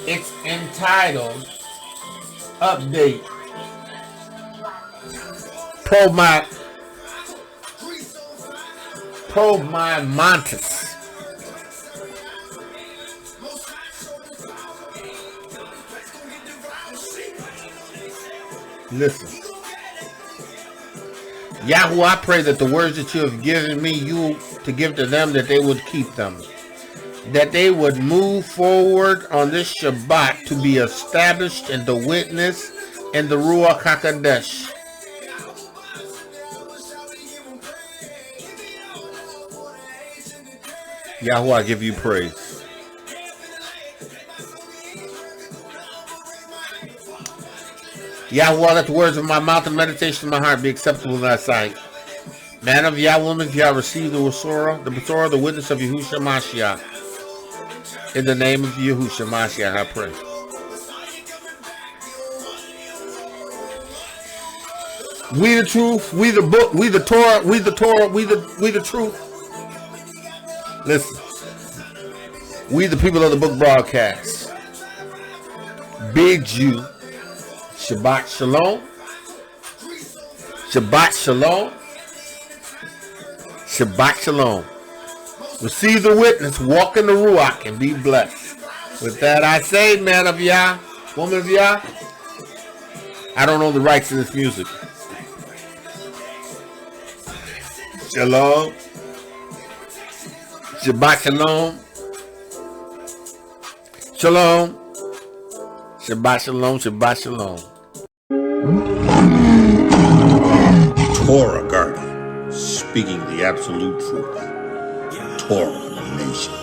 It's entitled Update. Probe my Montes. Listen. Yahuah, I pray that the words that you have given me, you to give to them, that they would keep them. That they would move forward on this Shabbat to be established in the witness and the Ruach HaKodesh. Yahuah, I give you praise. Yahuah, let the words of my mouth and meditation of my heart be acceptable in thy sight. Man of Yah, woman of Yah, receive the Basorah, the witness of Yahushua Mashiach. In the name of Yahushua Mashiach, I pray. We the truth, we the book, we the Torah, we the truth. Listen. We the people of the book broadcast bid you Shabbat Shalom. Shabbat Shalom. Shabbat Shalom. Receive the witness, walk in the Ruach, and be blessed. With that I say, man of Yah, woman of Yah, I don't own the rights to this music. Shalom. Shabbat Shalom. Shalom. Shabbat Shalom. Shabbat Shalom. Torah Garden, speaking the absolute truth. Torah Nation.